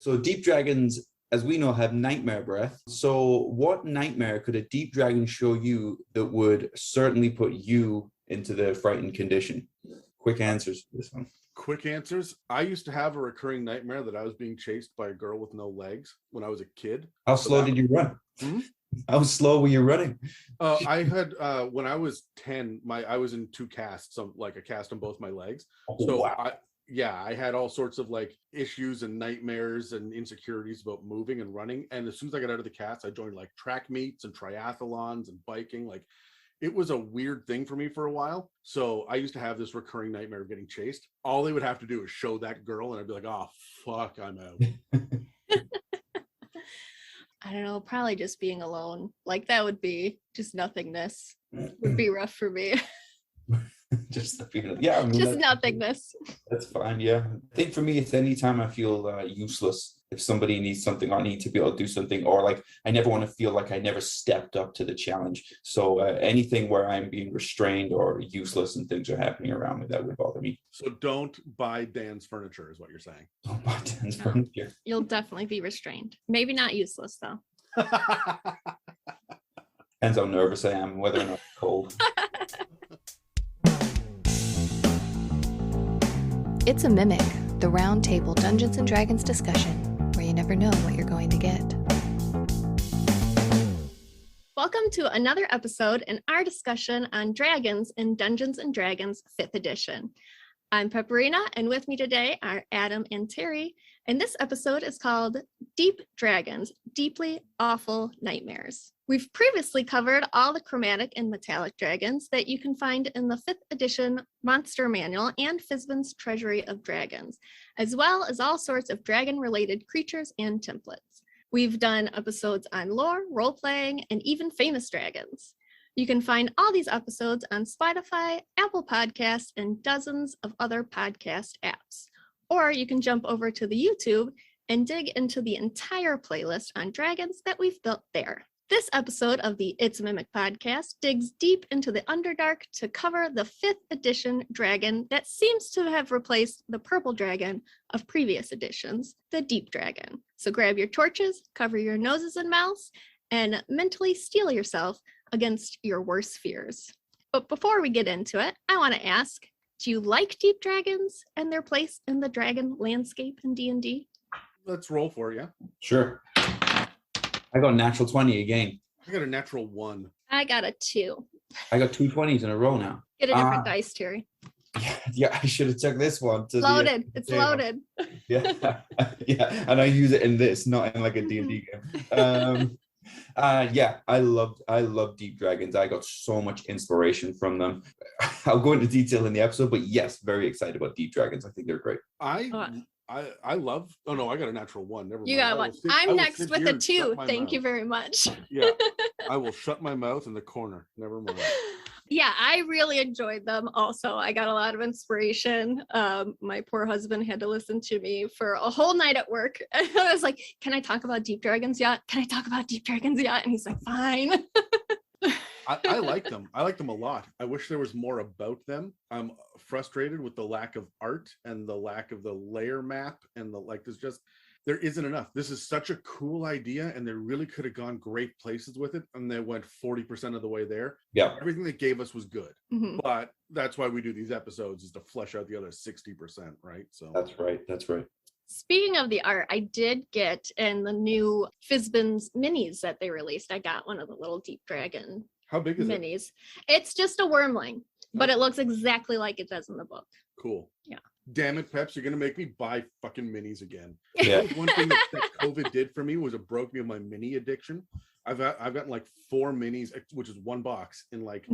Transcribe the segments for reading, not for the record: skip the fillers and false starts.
So deep dragons, as we know, have nightmare breath. So what nightmare could a deep dragon show you that would certainly put you into the frightened condition? Quick answers for this one. Quick answers. I used to have a recurring nightmare that I was being chased by a girl with no legs when I was a kid. How slow did you run? How slow were you running? I had when I was 10, I was in 2 casts, so like a cast on both my legs. Wow. I had all sorts of like issues and nightmares and insecurities about moving and running. And as soon as I got out of the cast, I joined like track meets and triathlons and biking. Like it was a weird thing for me for a while. So I used to have this recurring nightmare of getting chased. All they would have to do is show that girl and I'd be like, oh, fuck, I'm out. I don't know, probably just being alone. Like that would be just nothingness. Would be rough for me. Just the feeling. Yeah. I mean, just nothingness. That's fine. Yeah. I think for me, it's anytime I feel useless. If somebody needs something, I need to be able to do something, or like I never want to feel like I never stepped up to the challenge. So anything where I'm being restrained or useless and things are happening around me, that would bother me. So don't buy Dan's furniture is what you're saying. Don't buy Dan's furniture. You'll definitely be restrained. Maybe not useless though. Depends how nervous I am, whether or not it's cold. It's a Mimic, the round table Dungeons and Dragons discussion, where you never know what you're going to get. Welcome to another episode in our discussion on dragons in Dungeons and Dragons 5th edition. I'm Pepperina, and with me today are Adam and Terry, and this episode is called Deep Dragons, Deeply Awful Nightmares. We've previously covered all the chromatic and metallic dragons that you can find in the 5th edition Monster Manual and Fizban's Treasury of Dragons, as well as all sorts of dragon-related creatures and templates. We've done episodes on lore, role-playing, and even famous dragons. You can find all these episodes on Spotify, Apple Podcasts, and dozens of other podcast apps. Or you can jump over to the YouTube and dig into the entire playlist on dragons that we've built there. This episode of the It's a Mimic podcast digs deep into the Underdark to cover the 5th edition dragon that seems to have replaced the purple dragon of previous editions, the Deep Dragon. So grab your torches, cover your noses and mouths, and mentally steel yourself against your worst fears. But before we get into it, I want to ask, do you like deep dragons and their place in the dragon landscape in D&D? Let's roll for you. Sure. I got a natural 20 again. I got a natural 1. I got a 2. I got 2 20s in a row now. Get a different dice, Terry. Yeah, I should have took this one. Loaded. It's loaded. Yeah, yeah, and I use it in this, not in like a D&D game. Yeah, I love deep dragons. I got so much inspiration from them. I'll go into detail in the episode, but yes, very excited about deep dragons. I think they're great. I love. Oh no, I got a natural 1. Never mind. You got one. I'm next with a 2. Thank you very much. Yeah, I will shut my mouth in the corner. Never mind. Yeah, I really enjoyed them. Also, I got a lot of inspiration. My poor husband had to listen to me for a whole night at work. And I was like, "Can I talk about deep dragons yet? Can I talk about deep dragons yet?" And he's like, "Fine." I like them. I like them a lot. I wish there was more about them. I'm frustrated with the lack of art and the lack of the layer map and there isn't enough. This is such a cool idea and they really could have gone great places with it, and they went 40% of the way there. Yeah. Everything they gave us was good. Mm-hmm. But that's why we do these episodes, is to flesh out the other 60%, right? So That's right. Speaking of the art, I did get in the new Fizban's minis that they released. I got one of the little deep dragon how big is minis. It's just a Wyrmling, but it looks exactly like it does in the book. Cool. Yeah. Damn it, Peps, you're gonna make me buy fucking minis again. Yeah. One thing that COVID did for me was it broke me of my mini addiction. I've gotten like 4 minis, which is 1 box in like,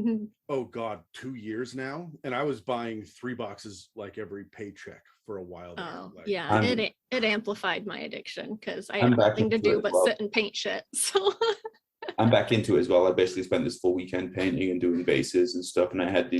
oh God, 2 years now. And I was buying 3 boxes like every paycheck for a while there. Oh, like, yeah, it amplified my addiction because I had nothing to do but sit and paint shit. So I'm back into it as well. I basically spent this full weekend painting and doing bases and stuff, and I had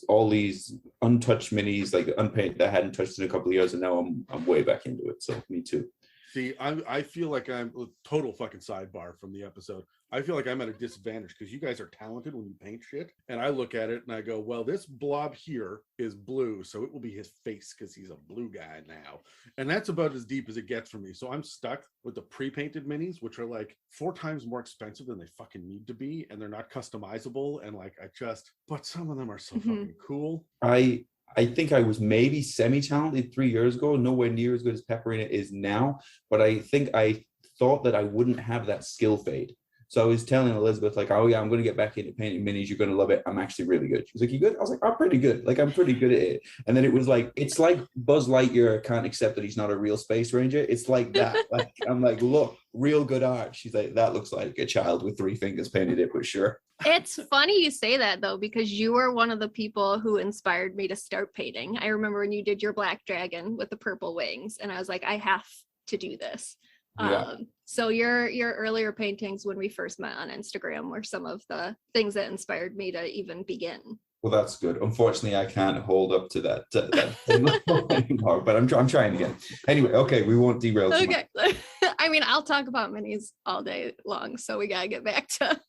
all these untouched minis, like unpainted, that I hadn't touched in a couple of years, and now I'm way back into it. So me too. See, I feel like I'm total fucking sidebar from the episode. I feel like I'm at a disadvantage because you guys are talented when you paint shit. And I look at it and I go, well, this blob here is blue, so it will be his face because he's a blue guy now. And that's about as deep as it gets for me. So I'm stuck with the pre-painted minis, which are like 4 times more expensive than they fucking need to be. And they're not customizable. And like, but some of them are so fucking cool. I think I was maybe semi-talented 3 years ago, nowhere near as good as Pepperina is now. But I think I thought that I wouldn't have that skill fade. So I was telling Elizabeth, like, oh yeah, I'm going to get back into painting minis. You're going to love it. I'm actually really good. She was like, you good? I was like, I'm pretty good. Like, I'm pretty good at it. And then it was like, it's like Buzz Lightyear can't accept that he's not a real space ranger. It's like that. Like, I'm like, look, real good art. She's like, that looks like a child with 3 fingers painted it, but sure. It's funny you say that though, because you were one of the people who inspired me to start painting. I remember when you did your black dragon with the purple wings, and I was like, I have to do this. Yeah. So your earlier paintings when we first met on Instagram were some of the things that inspired me to even begin. Well, that's good. Unfortunately, I can't hold up to that anymore, but I'm trying again. Anyway, okay, we won't derail too much. Okay. I mean, I'll talk about minis all day long, so we gotta get back to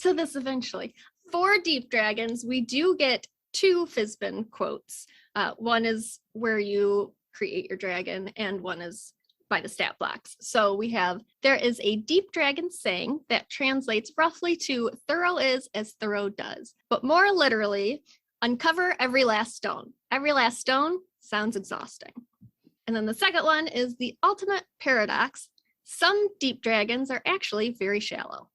to this eventually. For Deep Dragons, we do get 2 Fizbin quotes. One is where you create your dragon, and one is by the stat blocks. So we have, there is a deep dragon saying that translates roughly to thorough is as thorough does, but more literally, uncover every last stone. Every last stone sounds exhausting. And then the second one is the ultimate paradox. Some deep dragons are actually very shallow.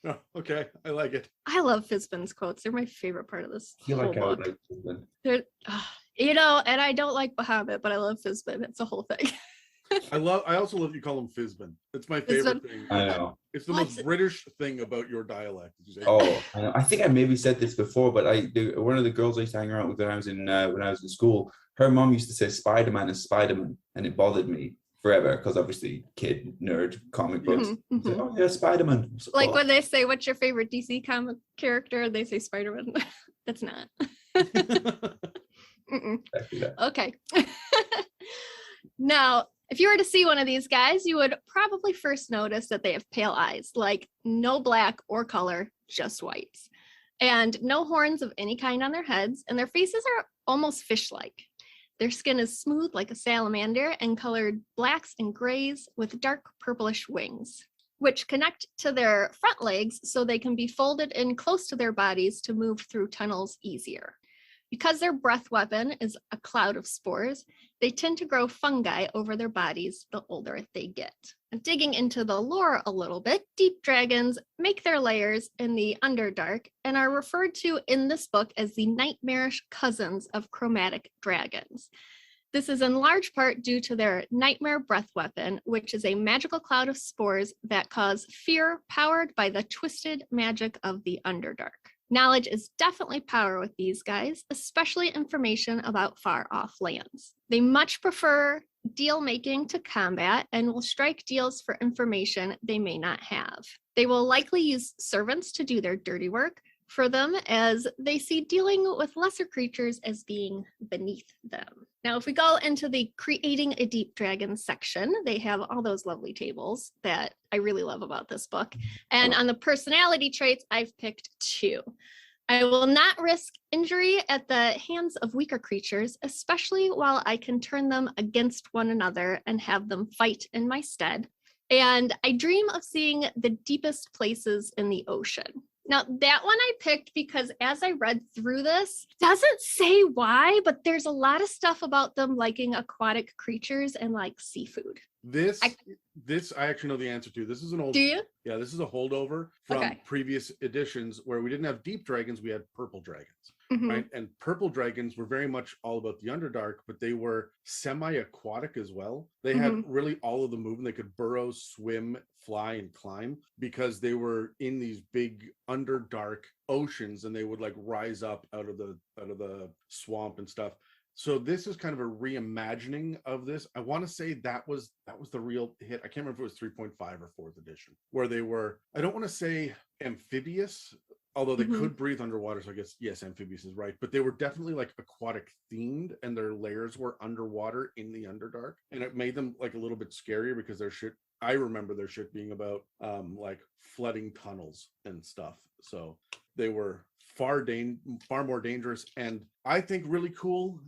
Oh, okay, I like it. I love Fizbin's quotes. They're my favorite part of this I feel whole like I would book. like Fizbin. They're, and I don't like Bahamut, but I love Fizbin. It's a whole thing. I also love you call him Fizbin. It's my favorite thing. I know. It's the most British thing about your dialect. Oh, I know. I think I maybe said this before, but one of the girls I used to hang around with when I was in school, her mom used to say Spider-Man is Spider-Man, and it bothered me forever because obviously kid nerd comic books. Like, oh yeah, Spider-Man. Like when they say what's your favorite DC comic character, they say Spider-Man. That's not. Okay. Now, if you were to see one of these guys, you would probably first notice that they have pale eyes, like no black or color, just whites, and no horns of any kind on their heads, and their faces are almost fish-like. Their skin is smooth like a salamander and colored blacks and grays with dark purplish wings, which connect to their front legs so they can be folded in close to their bodies to move through tunnels easier. Because their breath weapon is a cloud of spores, they tend to grow fungi over their bodies the older they get. Digging into the lore a little bit, deep dragons make their lairs in the Underdark and are referred to in this book as the nightmarish cousins of chromatic dragons. This is in large part due to their nightmare breath weapon, which is a magical cloud of spores that cause fear powered by the twisted magic of the Underdark. Knowledge is definitely power with these guys, especially information about far-off lands. They much prefer deal making to combat and will strike deals for information they may not have. They will likely use servants to do their dirty work for them, as they see dealing with lesser creatures as being beneath them. Now, if we go into the creating a deep dragon section, they have all those lovely tables that I really love about this book. And on the personality traits, I've picked 2. I will not risk injury at the hands of weaker creatures, especially while I can turn them against one another and have them fight in my stead. And I dream of seeing the deepest places in the ocean. Now, that one I picked because as I read through this, doesn't say why, but there's a lot of stuff about them liking aquatic creatures and like seafood. This I actually know the answer to. This is an old. Do you? Yeah, this is a holdover from previous editions where we didn't have deep dragons, we had purple dragons. Right, and purple dragons were very much all about the Underdark, but they were semi-aquatic as well. They had really all of the movement. They could burrow, swim, fly, and climb because they were in these big Underdark oceans, and they would like rise up out of the swamp and stuff. So this is kind of a reimagining of this. I want to say that was the real hit. I can't remember if it was 3.5 or 4th edition, where they were, I don't want to say amphibious, although they could breathe underwater, so I guess yes, amphibious is right, but they were definitely like aquatic themed, and their layers were underwater in the Underdark, and it made them like a little bit scarier because their shit, I remember their shit being about like flooding tunnels and stuff, so they were far more dangerous, and I think really cool.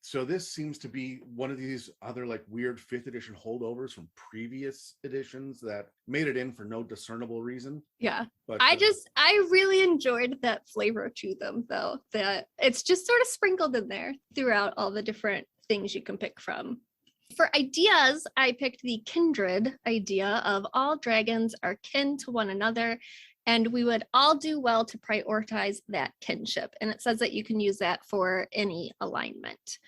So this seems to be one of these other like weird 5th edition holdovers from previous editions that made it in for no discernible reason. Yeah. But I really enjoyed that flavor to them, though, that it's just sort of sprinkled in there throughout all the different things you can pick from. For ideas, I picked the kindred idea of all dragons are kin to one another, and we would all do well to prioritize that kinship. And it says that you can use that for any alignment.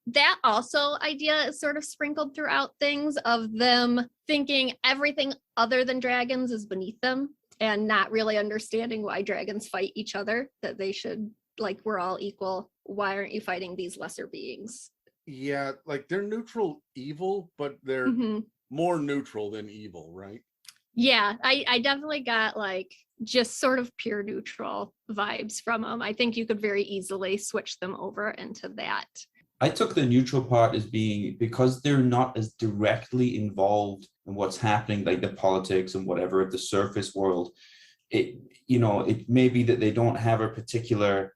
That also idea is sort of sprinkled throughout things of them thinking everything other than dragons is beneath them and not really understanding why dragons fight each other, that they should, like, we're all equal. Why aren't you fighting these lesser beings? Yeah, like they're neutral evil, but they're more neutral than evil, right? Yeah, I definitely got like just sort of pure neutral vibes from them. I think you could very easily switch them over into that. I took the neutral part as being because they're not as directly involved in what's happening, like the politics and whatever of the surface world. It may be that they don't have a particular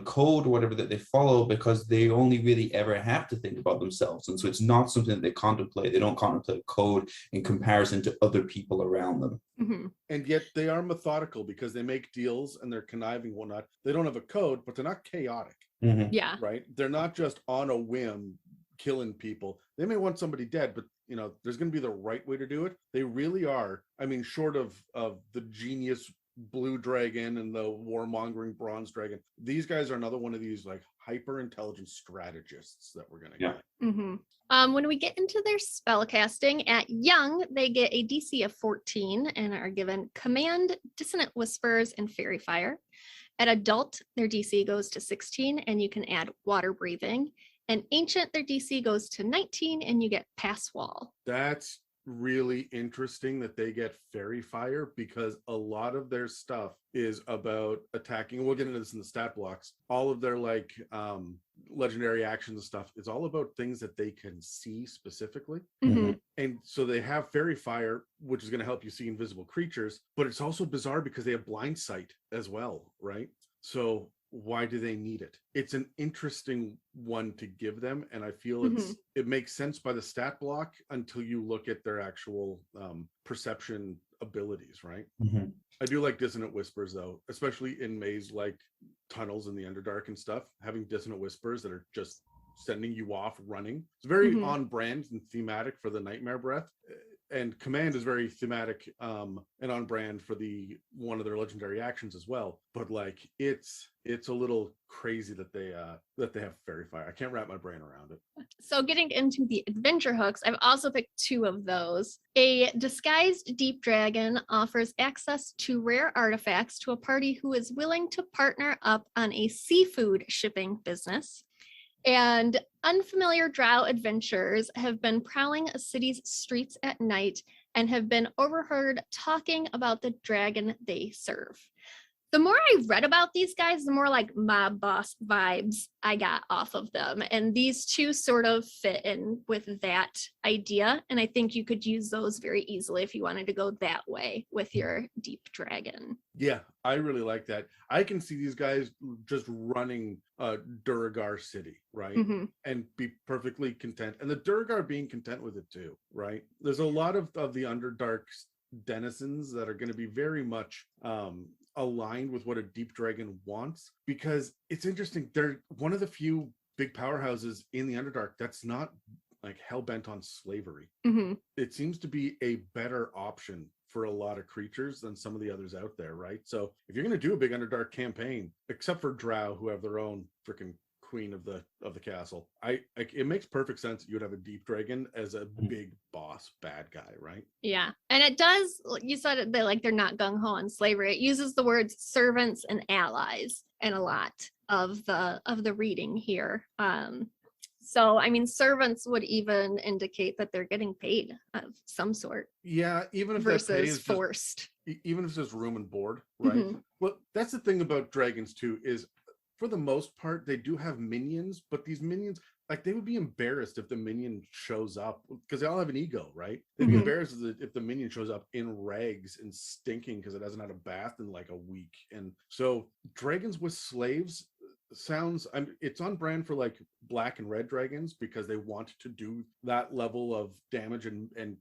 code or whatever that they follow, because they only really ever have to think about themselves. And so it's not something that they contemplate. They don't contemplate code in comparison to other people around them. Mm-hmm. And yet they are methodical because they make deals and they're conniving and whatnot. They don't have a code, but they're not chaotic. Mm-hmm. Yeah. Right? They're not just on a whim killing people. They may want somebody dead, but there's going to be the right way to do it. They really are. I mean, short of the genius blue dragon and the warmongering bronze dragon, these guys are another one of these like hyper intelligent strategists that we're going to get. Mm-hmm. When we get into their spell casting, at young, they get a DC of 14 and are given Command, Dissonant Whispers, and Fairy Fire. At adult, their DC goes to 16 and you can add Water Breathing. And ancient, their DC goes to 19 and you get Pass Wall. That's really interesting that they get Fairy Fire, because a lot of their stuff is about attacking. We'll get into this in the stat blocks. All of their like legendary actions and stuff, it's all about things that they can see specifically. Mm-hmm. And so they have Fairy Fire, which is going to help you see invisible creatures, but it's also bizarre because they have blind sight as well, right? So why do they need it? It's an interesting one to give them, and I feel it makes sense by the stat block until you look at their actual perception abilities, right? I do like Dissonant Whispers though, especially in maze like tunnels in the Underdark and stuff. Having Dissonant Whispers that are just sending you off running, it's very on brand and thematic for the Nightmare Breath. And Command is very thematic and on brand for one of their legendary actions as well. But like it's a little crazy that they have Fairy Fire. I can't wrap my brain around it. So getting into the adventure hooks, I've also picked 2 of those. A disguised deep dragon offers access to rare artifacts to a party who is willing to partner up on a seafood shipping business. And unfamiliar drow adventurers have been prowling a city's streets at night and have been overheard talking about the dragon they serve. The more I read about these guys, the more like mob boss vibes I got off of them. And these 2 sort of fit in with that idea. And I think you could use those very easily if you wanted to go that way with your deep dragon. Yeah, I really like that. I can see these guys just running Duragar City, right? And be perfectly content. And the Duragar being content with it too, right? There's a lot of the Underdark denizens that are going to be very much aligned with what a deep dragon wants, because it's interesting. They're one of the few big powerhouses in the Underdark that's not like hell-bent on slavery. It seems to be a better option for a lot of creatures than some of the others out there, right? So if you're going to do a big Underdark campaign, except for drow who have their own freaking queen of the castle, it makes perfect sense you would have a deep dragon as a big boss bad guy, right? Yeah, and it does, you said that they're not gung-ho on slavery. It uses the words servants and allies in a lot of the reading here. So, I mean, servants would even indicate that they're getting paid of some sort. Yeah, even if versus that pay is forced. even if it's just room and board, right? Mhm. Well, that's the thing about dragons too, is for the most part they do have minions, but these minions, like, they would be embarrassed if the minion shows up, because they all have an ego, right? They'd be Mhm. embarrassed if the minion shows up in rags and stinking because it hasn't had a bath in like a week. And so dragons with slaves sounds, it's on brand for like black and red dragons, because they want to do that level of damage and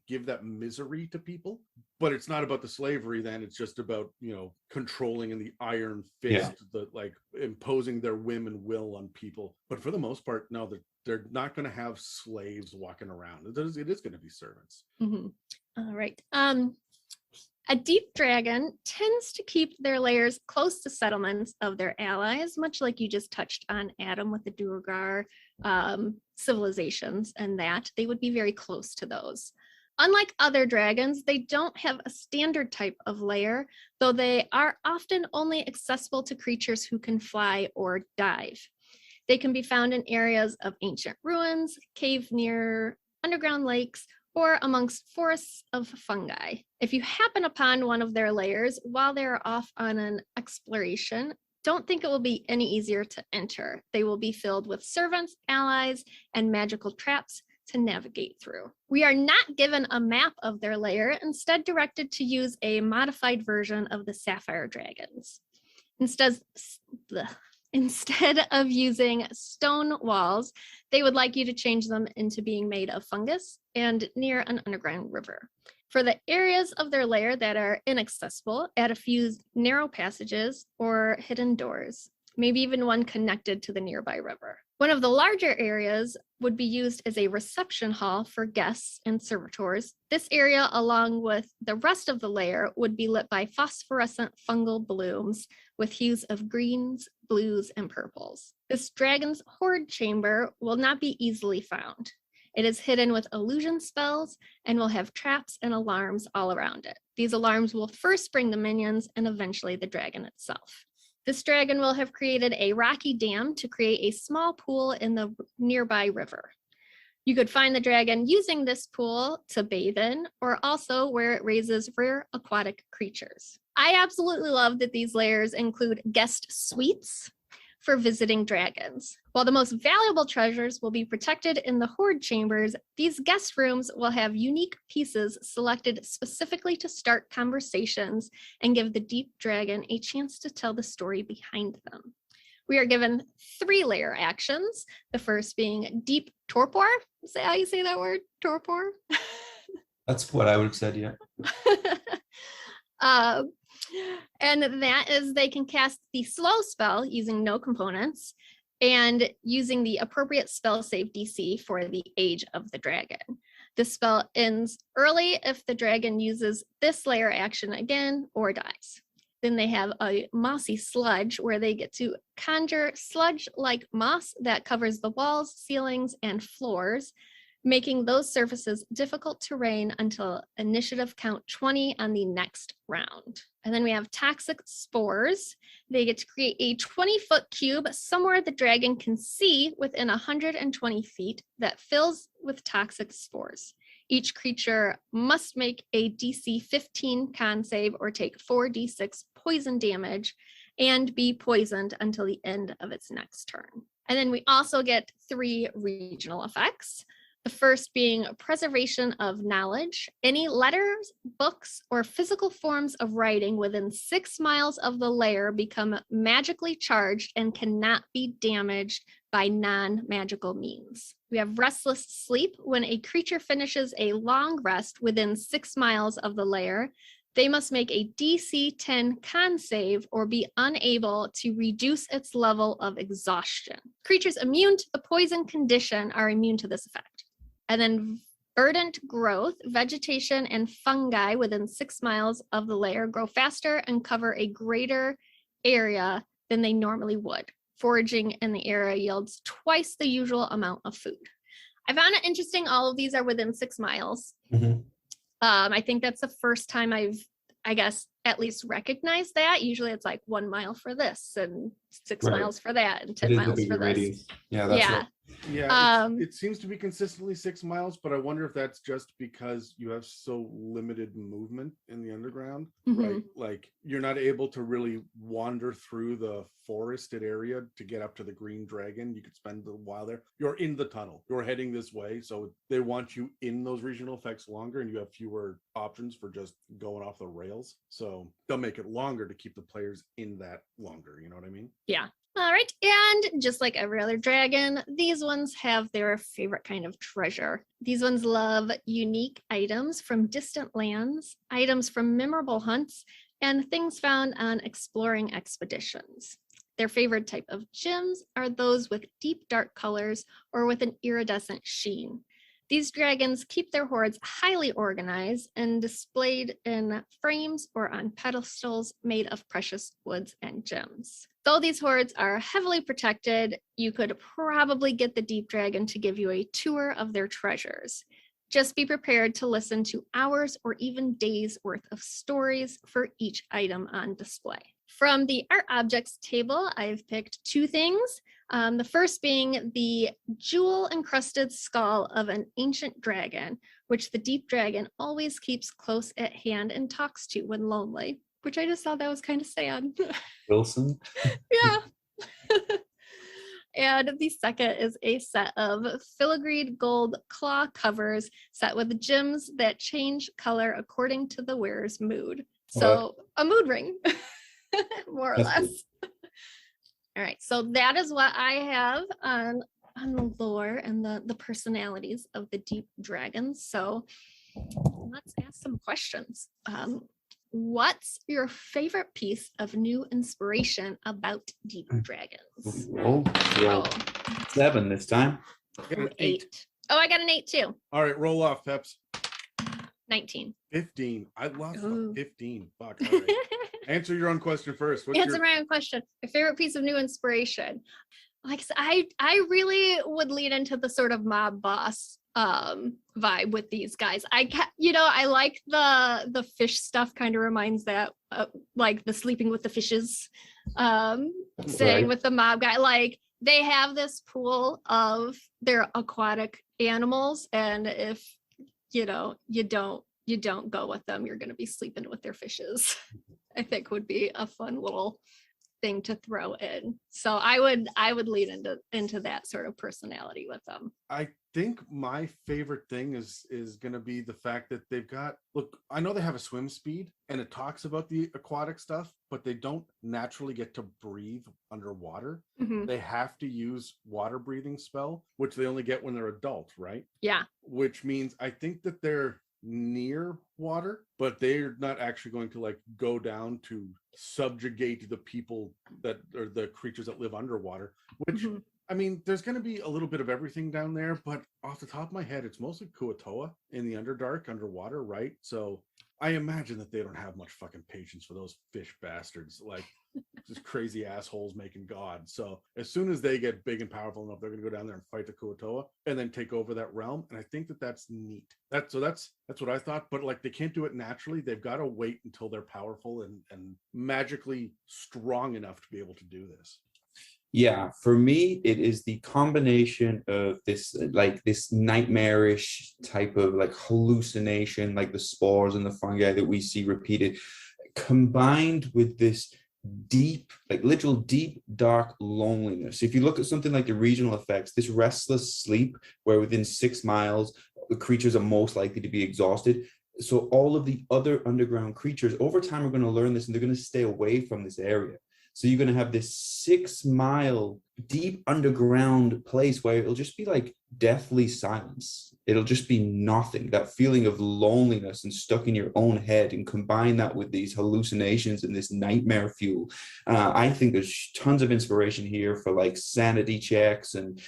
give that misery to people. But it's not about the slavery then, it's just about, controlling in the iron fist, the like imposing their whim and will on people. But for the most part, no, they're not going to have slaves walking around. It is going to be servants. Mhm. All right. A deep dragon tends to keep their lairs close to settlements of their allies, much like you just touched on, Adam, with the Duergar civilizations, and that they would be very close to those. Unlike other dragons, they don't have a standard type of lair, though they are often only accessible to creatures who can fly or dive. They can be found in areas of ancient ruins, cave near underground lakes, or amongst forests of fungi. If you happen upon one of their lairs while they're off on an exploration, don't think it will be any easier to enter. They will be filled with servants, allies, and magical traps to navigate through. We are not given a map of their lair, instead directed to use a modified version of the sapphire dragons. Instead of using stone walls, they would like you to change them into being made of fungus and near an underground river. For the areas of their lair that are inaccessible, add a few narrow passages or hidden doors, maybe even one connected to the nearby river. One of the larger areas would be used as a reception hall for guests and servitors. This area, along with the rest of the lair, would be lit by phosphorescent fungal blooms with hues of greens, blues, and purples. This dragon's hoard chamber will not be easily found. It is hidden with illusion spells and will have traps and alarms all around it. These alarms will first bring the minions and eventually the dragon itself. This dragon will have created a rocky dam to create a small pool in the nearby river. You could find the dragon using this pool to bathe in, or also where it raises rare aquatic creatures. I absolutely love that these lairs include guest suites for visiting dragons. While the most valuable treasures will be protected in the hoard chambers, these guest rooms will have unique pieces selected specifically to start conversations and give the deep dragon a chance to tell the story behind them. We are given 3 lair actions, the first being deep torpor. Is that how you say that word? Torpor? That's what I would have said, yeah. And that is they can cast the slow spell using no components and using the appropriate spell save DC for the age of the dragon. This spell ends early if the dragon uses this lair action again or dies. Then they have a mossy sludge where they get to conjure sludge-like moss that covers the walls, ceilings, and floors, making those surfaces difficult terrain until initiative count 20 on the next round. And then we have toxic spores. They get to create a 20-foot cube somewhere the dragon can see within 120 feet that fills with toxic spores. Each creature must make a DC 15 con save or take 4d6 poison damage and be poisoned until the end of its next turn. And then we also get 3 regional effects. The first being preservation of knowledge. Any letters, books, or physical forms of writing within 6 miles of the lair become magically charged and cannot be damaged by non-magical means. We have restless sleep. When a creature finishes a long rest within 6 miles of the lair, they must make a DC 10 con save or be unable to reduce its level of exhaustion. Creatures immune to the poison condition are immune to this effect. And then verdant growth, vegetation and fungi within 6 miles of the lair grow faster and cover a greater area than they normally would. Foraging in the area yields twice the usual amount of food. I found it interesting. All of these are within 6 miles. Mm-hmm. I think that's the first time I've, at least recognized that. Usually it's like 1 mile for this and 6 Right. miles for that and 10 It is miles the for bigger this. radius. Yeah, that's right. Yeah, it seems to be consistently 6 miles, but I wonder if that's just because you have so limited movement in the underground, right? Like you're not able to really wander through the forested area to get up to the Green Dragon. You could spend a while there. You're in the tunnel. You're heading this way, so they want you in those regional effects longer, and you have fewer options for just going off the rails. So they'll make it longer to keep the players in that longer. You know what I mean? Yeah. All right. And just like every other dragon, these ones have their favorite kind of treasure. These ones love unique items from distant lands, items from memorable hunts, and things found on exploring expeditions. Their favorite type of gems are those with deep dark colors or with an iridescent sheen. These dragons keep their hoards highly organized and displayed in frames or on pedestals made of precious woods and gems. Though these hoards are heavily protected, you could probably get the Deep Dragon to give you a tour of their treasures. Just be prepared to listen to hours or even days worth of stories for each item on display. From the art objects table, I've picked 2 things. The first being the jewel-encrusted skull of an ancient dragon, which the Deep Dragon always keeps close at hand and talks to when lonely, which I just thought that was kind of sad. Wilson? Yeah. And the second is a set of filigreed gold claw covers set with gems that change color according to the wearer's mood. So a mood ring, more or less. All right, so that is what I have on the lore and the personalities of the Deep Dragons. So let's ask some questions. What's your favorite piece of new inspiration about Deep Dragons? Oh, yeah. 7 this time. Get an 8. Oh, I got an 8 too. All right, roll off, Peps. 19. 15. I lost 15. Fuck. All right. Answer your own question first. Answer my own question. My favorite piece of new inspiration. Like I really would lean into the sort of mob boss vibe with these guys. I like the fish stuff. Kind of reminds that like the sleeping with the fishes, staying with the mob guy. Like they have this pool of their aquatic animals, and if you don't go with them, you're going to be sleeping with their fishes. I think would be a fun little thing to throw in. So I would lead into that sort of personality with them. I think my favorite thing is going to be the fact that they've got, look, I know they have a swim speed and it talks about the aquatic stuff, but they don't naturally get to breathe underwater. They have to use water breathing spell, which they only get when they're adult, right? Yeah. Which means I think that they're near water, but they're not actually going to like go down to subjugate the people that are the creatures that live underwater, which I mean, there's going to be a little bit of everything down there, but off the top of my head, it's mostly Kuatoa in the Underdark underwater, right? So I imagine that they don't have much fucking patience for those fish bastards, like just crazy assholes making God. So as soon as they get big and powerful enough, they're going to go down there and fight the Kuatoa and then take over that realm. And I think that that's neat. That's what I thought. But like they can't do it naturally. They've got to wait until they're powerful and magically strong enough to be able to do this. Yeah, for me, it is the combination of this nightmarish type of like hallucination, like the spores and the fungi that we see repeated, combined with this deep, like literal deep, dark loneliness. If you look at something like the regional effects, this restless sleep, where within 6 miles, the creatures are most likely to be exhausted. So all of the other underground creatures, over time, are going to learn this and they're going to stay away from this area. So you're going to have this 6 mile deep underground place where it'll just be like deathly silence. It'll just be nothing, that feeling of loneliness and stuck in your own head, and combine that with these hallucinations and this nightmare fuel. I think there's tons of inspiration here for like sanity checks and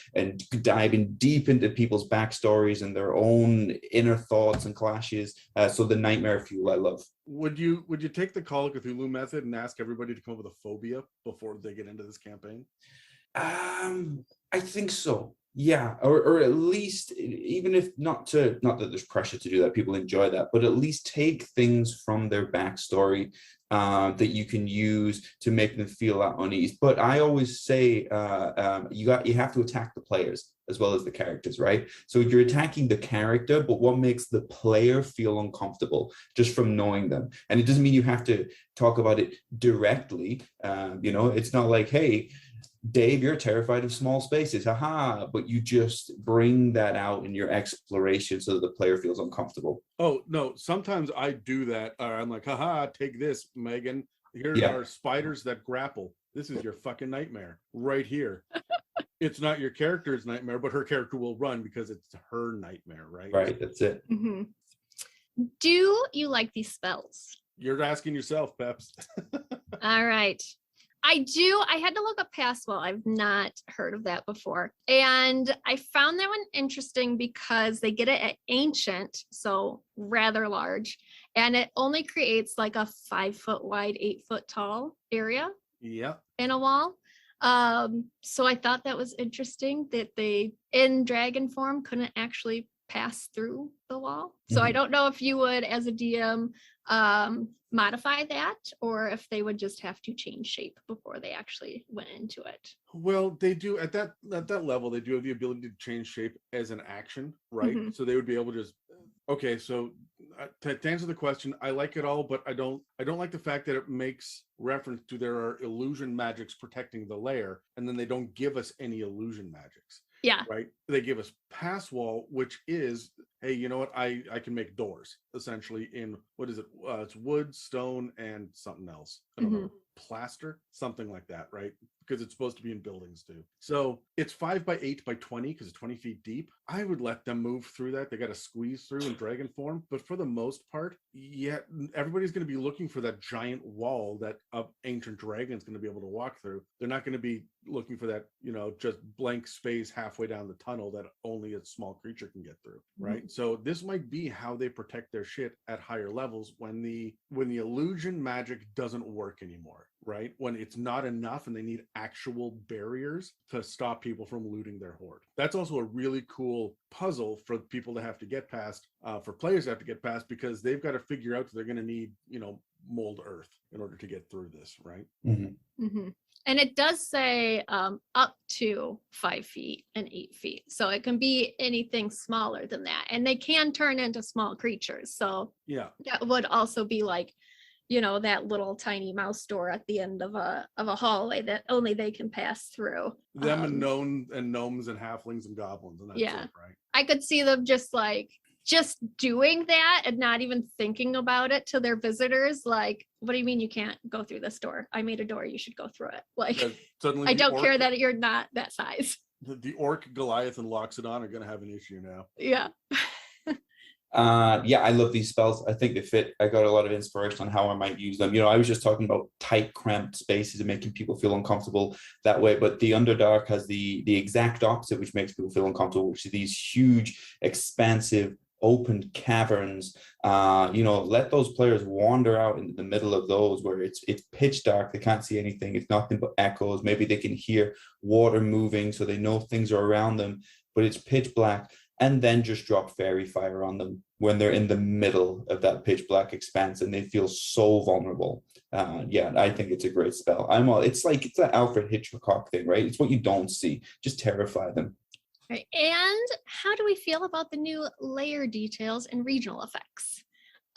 diving deep into people's backstories and their own inner thoughts and clashes. So the nightmare fuel I love. Would you take the Call of Cthulhu method and ask everybody to come up with a phobia before they get into this campaign? I think so. Yeah, or at least, even if not that there's pressure to do that, people enjoy that, but at least take things from their backstory that you can use to make them feel that unease. But I always say you have to attack the players. as well as the characters, right? So you're attacking the character, but what makes the player feel uncomfortable just from knowing them? And it doesn't mean you have to talk about it directly. It's not like, hey, Dave, you're terrified of small spaces, haha, but you just bring that out in your exploration so that the player feels uncomfortable. Oh, no, sometimes I do that. I'm like, haha, take this, Megan. Here are spiders that grapple. This is your fucking nightmare right here. It's not your character's nightmare, but her character will run because it's her nightmare, right? Right, that's it. Mm-hmm. Do you like these spells? You're asking yourself, Peps. All right. I do. I had to look up Passwell. I've not heard of that before. And I found that one interesting because they get it at ancient, so rather large. And it only creates like a 5 foot wide, 8 foot tall area in a wall. So I thought that was interesting that they, in dragon form, couldn't actually pass through the wall. So I don't know if you would, as a DM, modify that, or if they would just have to change shape before they actually went into it. Well, they do at that level. They do have the ability to change shape as an action, right? Mm-hmm. So they would be able to just. Okay, so to answer the question, I like it all, but I don't like the fact that it makes reference to there are illusion magics protecting the lair, and then they don't give us any illusion magics. Yeah. Right. They give us pass wall, which is, hey, you know what? I can make doors essentially in what is it? It's wood, stone, and something else. I don't know. Plaster, something like that, right? Because it's supposed to be in buildings too. So it's 5 by 8 by 20 because it's 20 feet deep. I would let them move through that. They got to squeeze through in dragon form, but for the most part, everybody's going to be looking for that giant wall that ancient dragon's going to be able to walk through. They're not going to be looking for that, just blank space halfway down the tunnel that only a small creature can get through, right? So this might be how they protect their shit at higher levels when the illusion magic doesn't work anymore, right? When it's not enough and they need actual barriers to stop people from looting their hoard. That's also a really cool puzzle for people to have to get past, for players to have to get past, because they've got to figure out that they're going to need, mold earth in order to get through this, right? And it does say up to 5 feet and 8 feet. So it can be anything smaller than that. And they can turn into small creatures. So that would also be like, that little tiny mouse door at the end of a hallway that only they can pass through. Them and gnomes and halflings and goblins and that sort, right? I could see them just doing that and not even thinking about it to their visitors. Like, what do you mean you can't go through this door? I made a door, you should go through it. Like, I don't care that you're not that size. The orc, Goliath, and Loxodon are going to have an issue now. Yeah. I love these spells. I think they fit. I got a lot of inspiration on how I might use them. I was just talking about tight, cramped spaces and making people feel uncomfortable that way. But the Underdark has the exact opposite, which makes people feel uncomfortable, which is these huge, expansive, open caverns. Let those players wander out into the middle of those where it's pitch dark. They can't see anything. It's nothing but echoes. Maybe they can hear water moving, so they know things are around them, but it's pitch black. And then just drop fairy fire on them when they're in the middle of that pitch black expanse and they feel so vulnerable. I think it's a great spell. It's that Alfred Hitchcock thing, right? It's what you don't see. Just terrify them. Right. And how do we feel about the new layer details and regional effects?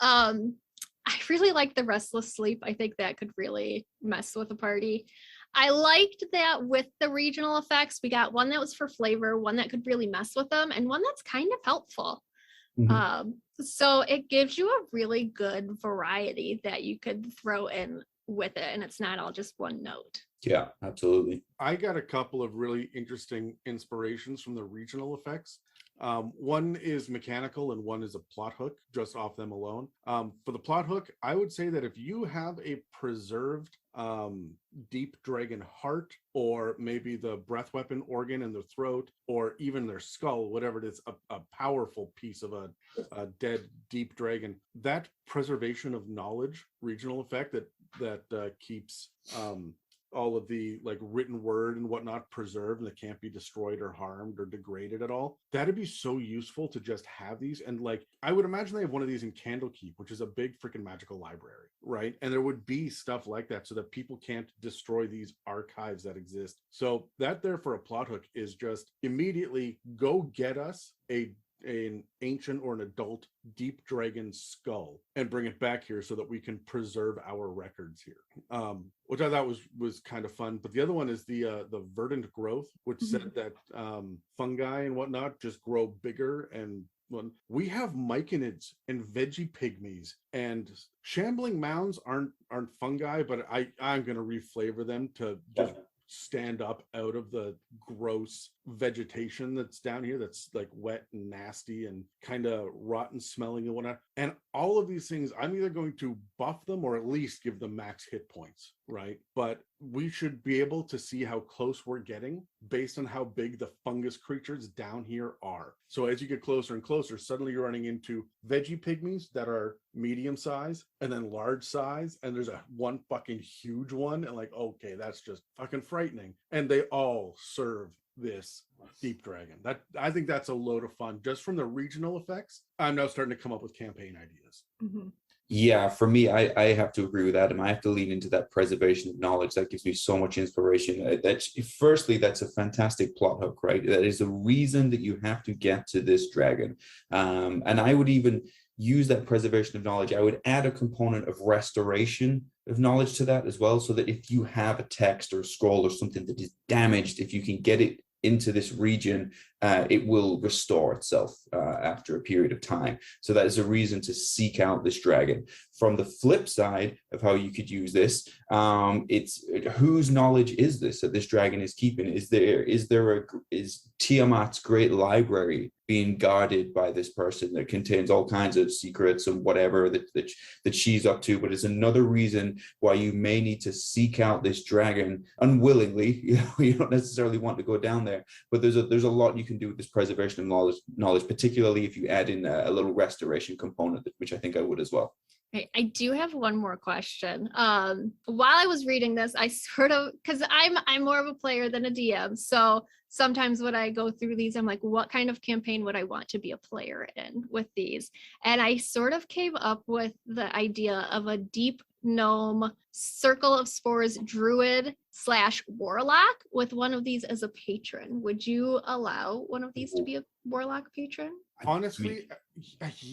I really like the restless sleep. I think that could really mess with a party. I liked that with the regional effects, we got one that was for flavor, one that could really mess with them, and one that's kind of helpful. So it gives you a really good variety that you could throw in with it, and it's not all just one note. Yeah, absolutely. I got a couple of really interesting inspirations from the regional effects. One is mechanical and one is a plot hook, just off them alone. For the plot hook, I would say that if you have a preserved deep dragon heart, or maybe the breath weapon organ in their throat, or even their skull, whatever it is, a powerful piece of a dead deep dragon, that preservation of knowledge regional effect that keeps all of the like written word and whatnot preserved and that can't be destroyed or harmed or degraded at all. That'd be so useful to just have these. And like, I would imagine they have one of these in Candlekeep, which is a big freaking magical library, right? And there would be stuff like that so that people can't destroy these archives that exist. So that there for a plot hook is just immediately go get us an ancient or an adult deep dragon skull and bring it back here so that we can preserve our records here, which I thought was kind of fun. But the other one is the verdant growth, which said that fungi and whatnot just grow bigger. And we have myconids and veggie pygmies, and shambling mounds aren't fungi, but I'm going to reflavor them to just stand up out of the gross vegetation that's down here that's like wet and nasty and kind of rotten smelling and whatnot. And all of these things, I'm either going to buff them or at least give them max hit points, right? But we should be able to see how close we're getting based on how big the fungus creatures down here are. So as you get closer and closer, suddenly you're running into veggie pygmies that are medium size and then large size, and there's one fucking huge one, and like, okay, that's just fucking frightening. And they all serve this deep dragon. That I think that's a load of fun just from the regional effects. I'm now starting to come up with campaign ideas. Yeah, for me, I have to agree with Adam. I have to lean into that preservation of knowledge. That gives me so much inspiration. Firstly, that's a fantastic plot hook, right? That is a reason that you have to get to this dragon. And I would even use that preservation of knowledge. I would add a component of restoration of knowledge to that as well, so that if you have a text or a scroll or something that is damaged, if you can get it into this region, it will restore itself after a period of time. So that is a reason to seek out this dragon. From the flip side of how you could use this, it's whose knowledge is this that this dragon is keeping? Is Tiamat's great library being guarded by this person that contains all kinds of secrets and whatever that she's up to? But it's another reason why you may need to seek out this dragon unwillingly. You don't necessarily want to go down there, but there's a lot you can do with this preservation of knowledge, particularly if you add in a little restoration component, which I think I would as well. I do have one more question. While I was reading this, I sort of, because I'm more of a player than a DM, so sometimes when I go through these, I'm like, what kind of campaign would I want to be a player in with these? And I sort of came up with the idea of a deep gnome circle of spores druid / warlock with one of these as a patron. Would you allow one of these to be a warlock patron? Honestly,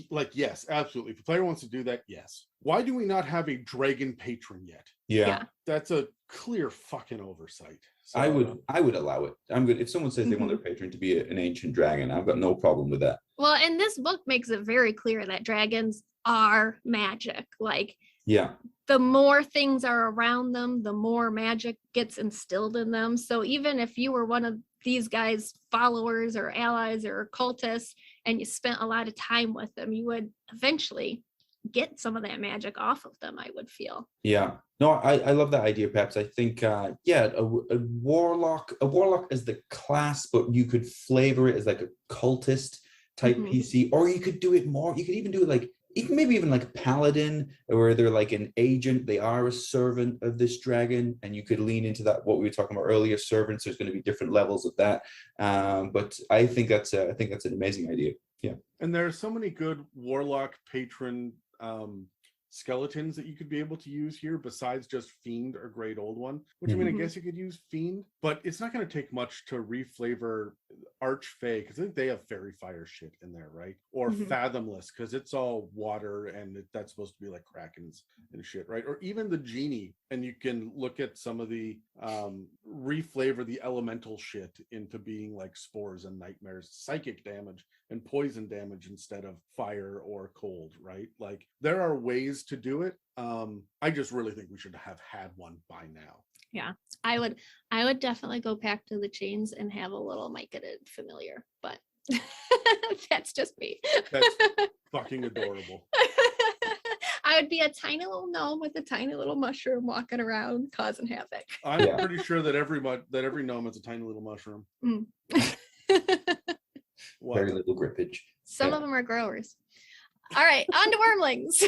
like, yes, absolutely. If the player wants to do that, yes. Why do we not have a dragon patron yet? Yeah. That's a clear fucking oversight. So, I would allow it. I'm good. If someone says they want their patron to be an ancient dragon, I've got no problem with that. Well, and this book makes it very clear that dragons are magic. Like, yeah, the more things are around them, the more magic gets instilled in them. So even if you were one of these guys' followers or allies or cultists and you spent a lot of time with them, you would eventually get some of that magic off of them, I would feel. Yeah. No, I love that idea, Peps. I think, a warlock as the class, but you could flavor it as like a cultist type PC, or you could do it more. You could even do it like, maybe even like a paladin, where they're like an agent. They are a servant of this dragon, and you could lean into that, what we were talking about earlier, servants. There's going to be different levels of that. But I think that's an amazing idea. Yeah. And there are so many good warlock patron skeletons that you could be able to use here besides just Fiend or Great Old One, which I mean, I guess you could use Fiend, but it's not going to take much to reflavor Archfey, because I think they have fairy fire shit in there, right? Or Fathomless, because it's all water and that's supposed to be like krakens and shit, right? Or even the genie, and you can look at some of the reflavor the elemental shit into being like spores and nightmares, psychic damage and poison damage instead of fire or cold, right? Like, there are ways to do it. I just really think we should have had one by now. Yeah, I would definitely go back to the chains and have a little myconid familiar, but that's just me. That's fucking adorable. I would be a tiny little gnome with a tiny little mushroom walking around causing havoc. I'm pretty sure that every gnome is a tiny little mushroom. Very little grippage. Some of them are growers. All right, on to Wyrmlings.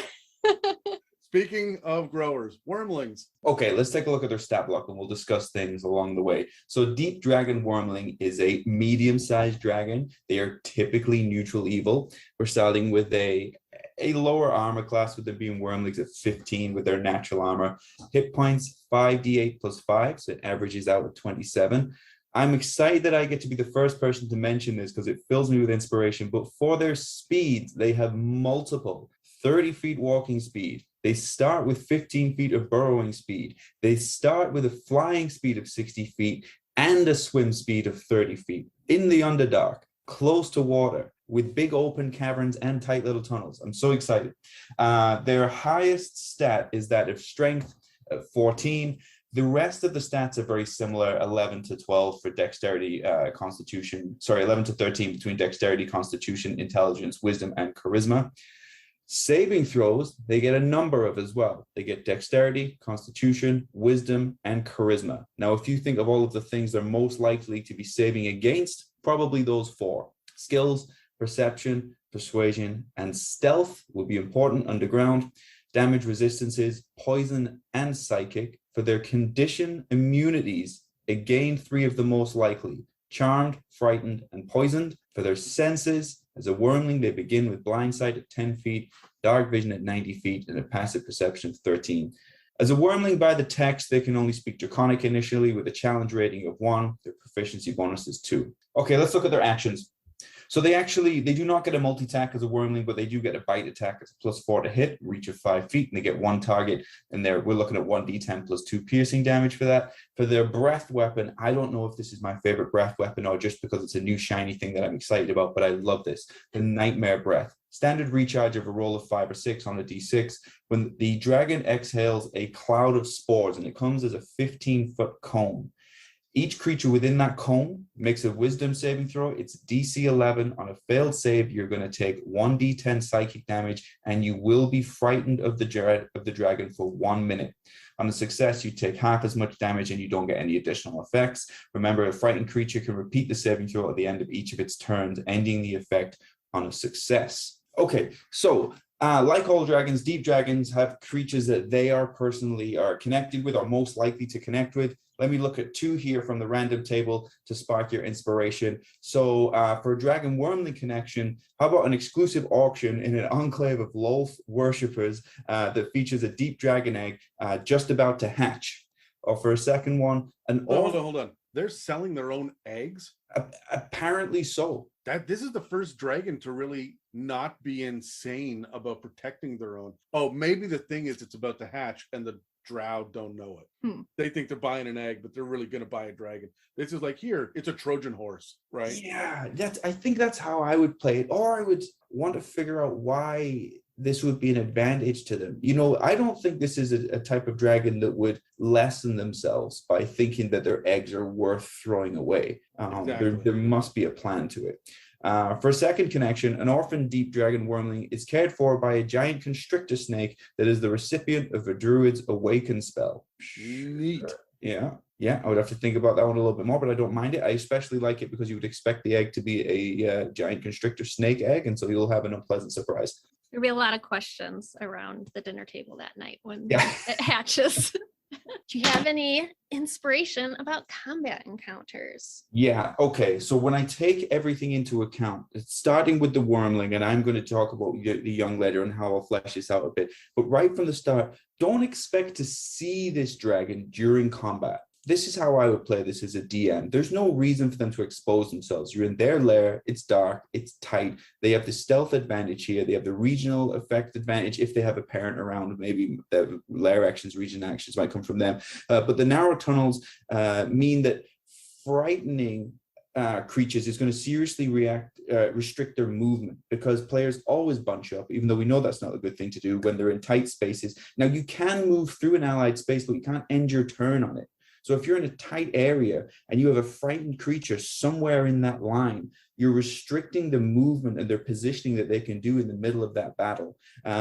Speaking of growers, Wyrmlings. Okay, let's take a look at their stat block and we'll discuss things along the way. So Deep Dragon Wyrmling is a medium-sized dragon. They are typically neutral evil. We're starting with a lower armor class with them being Wyrmlings at 15 with their natural armor. Hit points 5d8 plus 5, so it averages out at 27. I'm excited that I get to be the first person to mention this because it fills me with inspiration. But for their speed, they have multiple 30 feet walking speed. They start with 15 feet of burrowing speed. They start with a flying speed of 60 feet and a swim speed of 30 feet in the Underdark, close to water, with big open caverns and tight little tunnels. I'm so excited. Their highest stat is that of strength at 14. The rest of the stats are very similar, 11 to 12 for dexterity, constitution, 11 to 13 between dexterity, constitution, intelligence, wisdom, and charisma. Saving throws, they get a number of as well. They get dexterity, constitution, wisdom, and charisma. Now, if you think of all of the things they're most likely to be saving against, probably those 4. Skills, perception, persuasion, and stealth will be important underground. Damage resistances, poison, and psychic. For their condition immunities, again 3 of the most likely: charmed, frightened, and poisoned. For their senses, as a Wyrmling, they begin with blind sight at 10 feet, dark vision at 90 feet, and a passive perception of 13. As a Wyrmling by the text, they can only speak Draconic initially with a challenge rating of 1. Their proficiency bonus is 2. Okay, let's look at their actions. So they do not get a multi-attack as a Wyrmling, but they do get a bite attack. It's +4 to hit, reach of 5 feet, and they get 1 target. And we're looking at 1d10 plus 2 piercing damage for that. For their breath weapon, I don't know if this is my favorite breath weapon or just because it's a new shiny thing that I'm excited about, but I love this. The Nightmare Breath. Standard recharge of a roll of 5 or 6 on a d6. When the dragon exhales a cloud of spores, and it comes as a 15-foot cone. Each creature within that cone makes a wisdom saving throw. It's DC 11. On a failed save, you're going to take 1d10 psychic damage, and you will be frightened of the dragon for 1 minute. On a success, you take half as much damage and you don't get any additional effects. Remember, a frightened creature can repeat the saving throw at the end of each of its turns, ending the effect on a success. Okay, so like all dragons, deep dragons have creatures that they are personally connected with or most likely to connect with. Let me look at 2 here from the random table to spark your inspiration. So for a Dragon Wyrmling connection, how about an exclusive auction in an enclave of Lolth worshippers that features a deep dragon egg just about to hatch? Or for a second one, Hold on. They're selling their own eggs? Apparently so. This is the first dragon to really not be insane about protecting their own. Oh, maybe the thing is it's about to hatch and the drow don't know it. They think they're buying an egg, but they're really going to buy a dragon. This is like, here, it's a Trojan horse, right? Yeah, I think that's how I would play it. Or I would want to figure out why this would be an advantage to them. You know, I don't think this is a type of dragon that would lessen themselves by thinking that their eggs are worth throwing away. Exactly. There must be a plan to it. For a second connection, an orphan deep dragon Wyrmling is cared for by a giant constrictor snake that is the recipient of a druid's awaken spell. Neat. Yeah, I would have to think about that one a little bit more, but I don't mind it. I especially like it because you would expect the egg to be a giant constrictor snake egg, and so you'll have an unpleasant surprise. There'll be a lot of questions around the dinner table that night when Yeah. it hatches. Do you have any inspiration about combat encounters? Yeah, okay. So when I take everything into account, it's starting with the Wyrmling, and I'm going to talk about the young lady and how I'll flesh this out a bit. But right from the start, don't expect to see this dragon during combat. This is how I would play this as a DM. There's no reason for them to expose themselves. You're in their lair, it's dark, it's tight. They have the stealth advantage here. They have the regional effect advantage if they have a parent around. Maybe the lair actions, region actions might come from them. But the narrow tunnels mean that frightening creatures is going to seriously restrict their movement, because players always bunch up, even though we know that's not a good thing to do when they're in tight spaces. Now, you can move through an allied space, but you can't end your turn on it. So if you're in a tight area and you have a frightened creature somewhere in that line, you're restricting the movement and their positioning that they can do in the middle of that battle.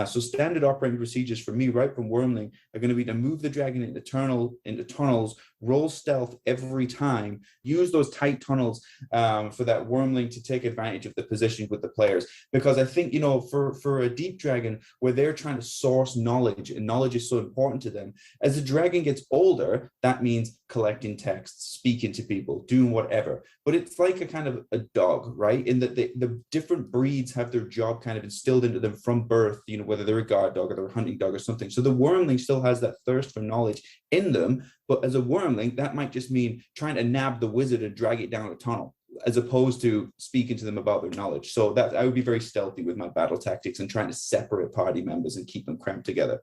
So standard operating procedures for me, right from Wyrmling, are going to be to move the dragon into tunnels, roll stealth every time, use those tight tunnels for that Wyrmling to take advantage of the positioning with the players. Because I think, you know, for a deep dragon where they're trying to source knowledge, and knowledge is so important to them, as the dragon gets older, that means collecting texts, speaking to people, doing whatever. But it's like a kind of a dog, right? In that the different breeds have their job kind of instilled into them from birth, you know, whether they're a guard dog or they're a hunting dog or something. So the Wyrmling still has that thirst for knowledge in them. But as a Wyrmling, that might just mean trying to nab the wizard and drag it down a tunnel, as opposed to speaking to them about their knowledge. So that I would be very stealthy with my battle tactics and trying to separate party members and keep them cramped together.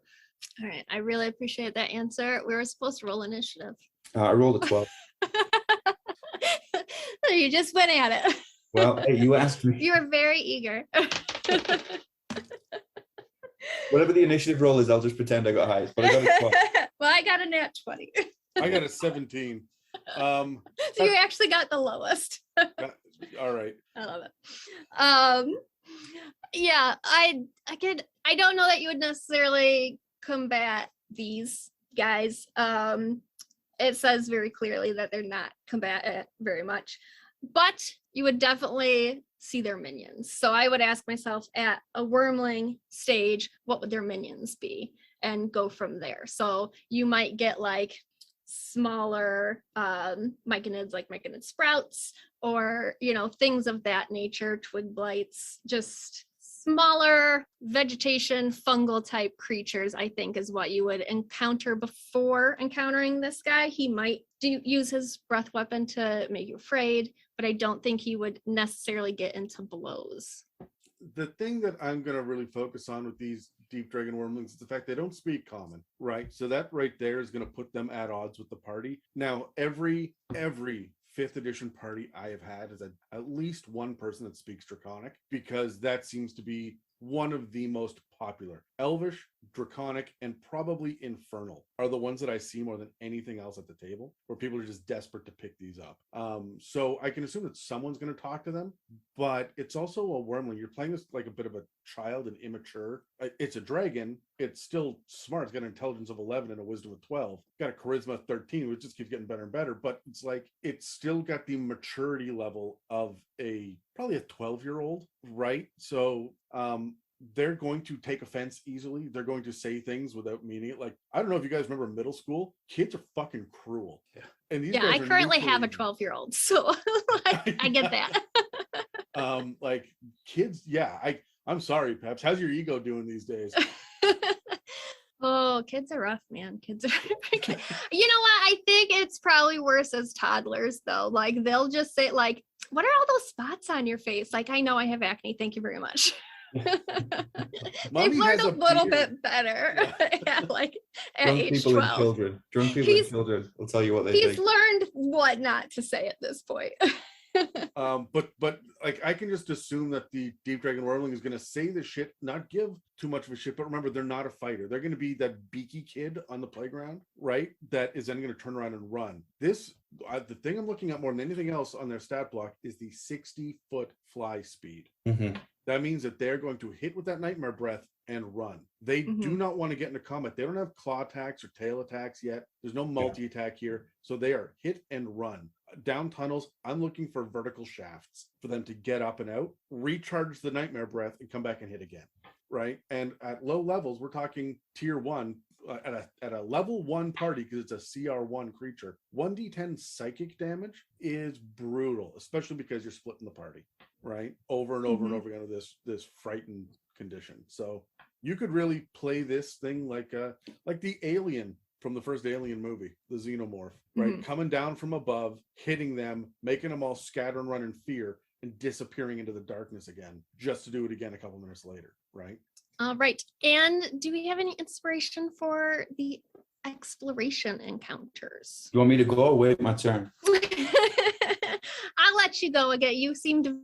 All right. I really appreciate that answer. We were supposed to roll initiative. I rolled a 12. You just went at it. Well, hey, you asked me. You were very eager. Whatever the initiative roll is, I'll just pretend I got highest, but I got a 12. Well, I got a nat 20. I got a 17. So you actually got the lowest. All right. I love it. Yeah, I don't know that you would necessarily combat these guys. It says very clearly that they're not combatant very much, but you would definitely see their minions. So I would ask myself at a Wyrmling stage, what would their minions be, and go from there. So you might get like smaller myconids, like myconid sprouts, or, you know, things of that nature, twig blights, just smaller vegetation, fungal type creatures, I think, is what you would encounter before encountering this guy. He might use his breath weapon to make you afraid, but I don't think he would necessarily get into blows. The thing that I'm going to really focus on with these deep dragon Wyrmlings is the fact they don't speak common, right? So that right there is going to put them at odds with the party. Now, every 5th edition party I have had is at least one person that speaks Draconic, because that seems to be one of the most popular. Elvish, Draconic, and probably Infernal are the ones that I see more than anything else at the table, where people are just desperate to pick these up. So I can assume that someone's going to talk to them, but it's also a Wyrmling. You're playing this like a bit of a child and immature. It's a dragon. It's still smart. It's got an intelligence of 11 and a wisdom of 12. Got a charisma of 13, which just keeps getting better and better, but it's like it's still got the maturity level of probably a 12-year-old, right? So they're going to take offense easily. They're going to say things without meaning it. Like, I don't know if you guys remember middle school. Kids are fucking cruel. Yeah. And these guys I currently have a 12-year-old, so I get that. Like kids, yeah. I'm sorry, Peps. How's your ego doing these days? Oh, kids are rough, man. Kids are you know what? I think it's probably worse as toddlers, though. Like, they'll just say, like, what are all those spots on your face? Like, I know I have acne. Thank you very much. They've learned a little bit better. Yeah, like at Drunk age people 12. and children. Drunk people and children will tell you what they think. He's learned what not to say at this point. But like, I can just assume that the deep dragon Wyrmling is going to say the shit, not give too much of a shit, but remember, they're not a fighter. They're going to be that beaky kid on the playground, right? That is then going to turn around and run. The thing I'm looking at more than anything else on their stat block is the 60-foot fly speed. Mm-hmm. That means that they're going to hit with that nightmare breath and run. They do not want to get into combat. They don't have claw attacks or tail attacks yet. There's no multi-attack here. So they are hit and run. Down tunnels, I'm looking for vertical shafts for them to get up and out, recharge the nightmare breath, and come back and hit again, right? And at low levels, we're talking tier 1, at a level 1 party, because it's a CR1 creature, 1d10 psychic damage is brutal, especially because you're splitting the party, right? Over and over and over again with this frightened condition. So you could really play this thing like the alien from the first Alien movie, the xenomorph, right? Coming down from above, hitting them, making them all scatter and run in fear, and disappearing into the darkness again, just to do it again a couple minutes later, right? All right. And do we have any inspiration for the exploration encounters? You want me to go or wait my turn? I'll let you go again. You seemed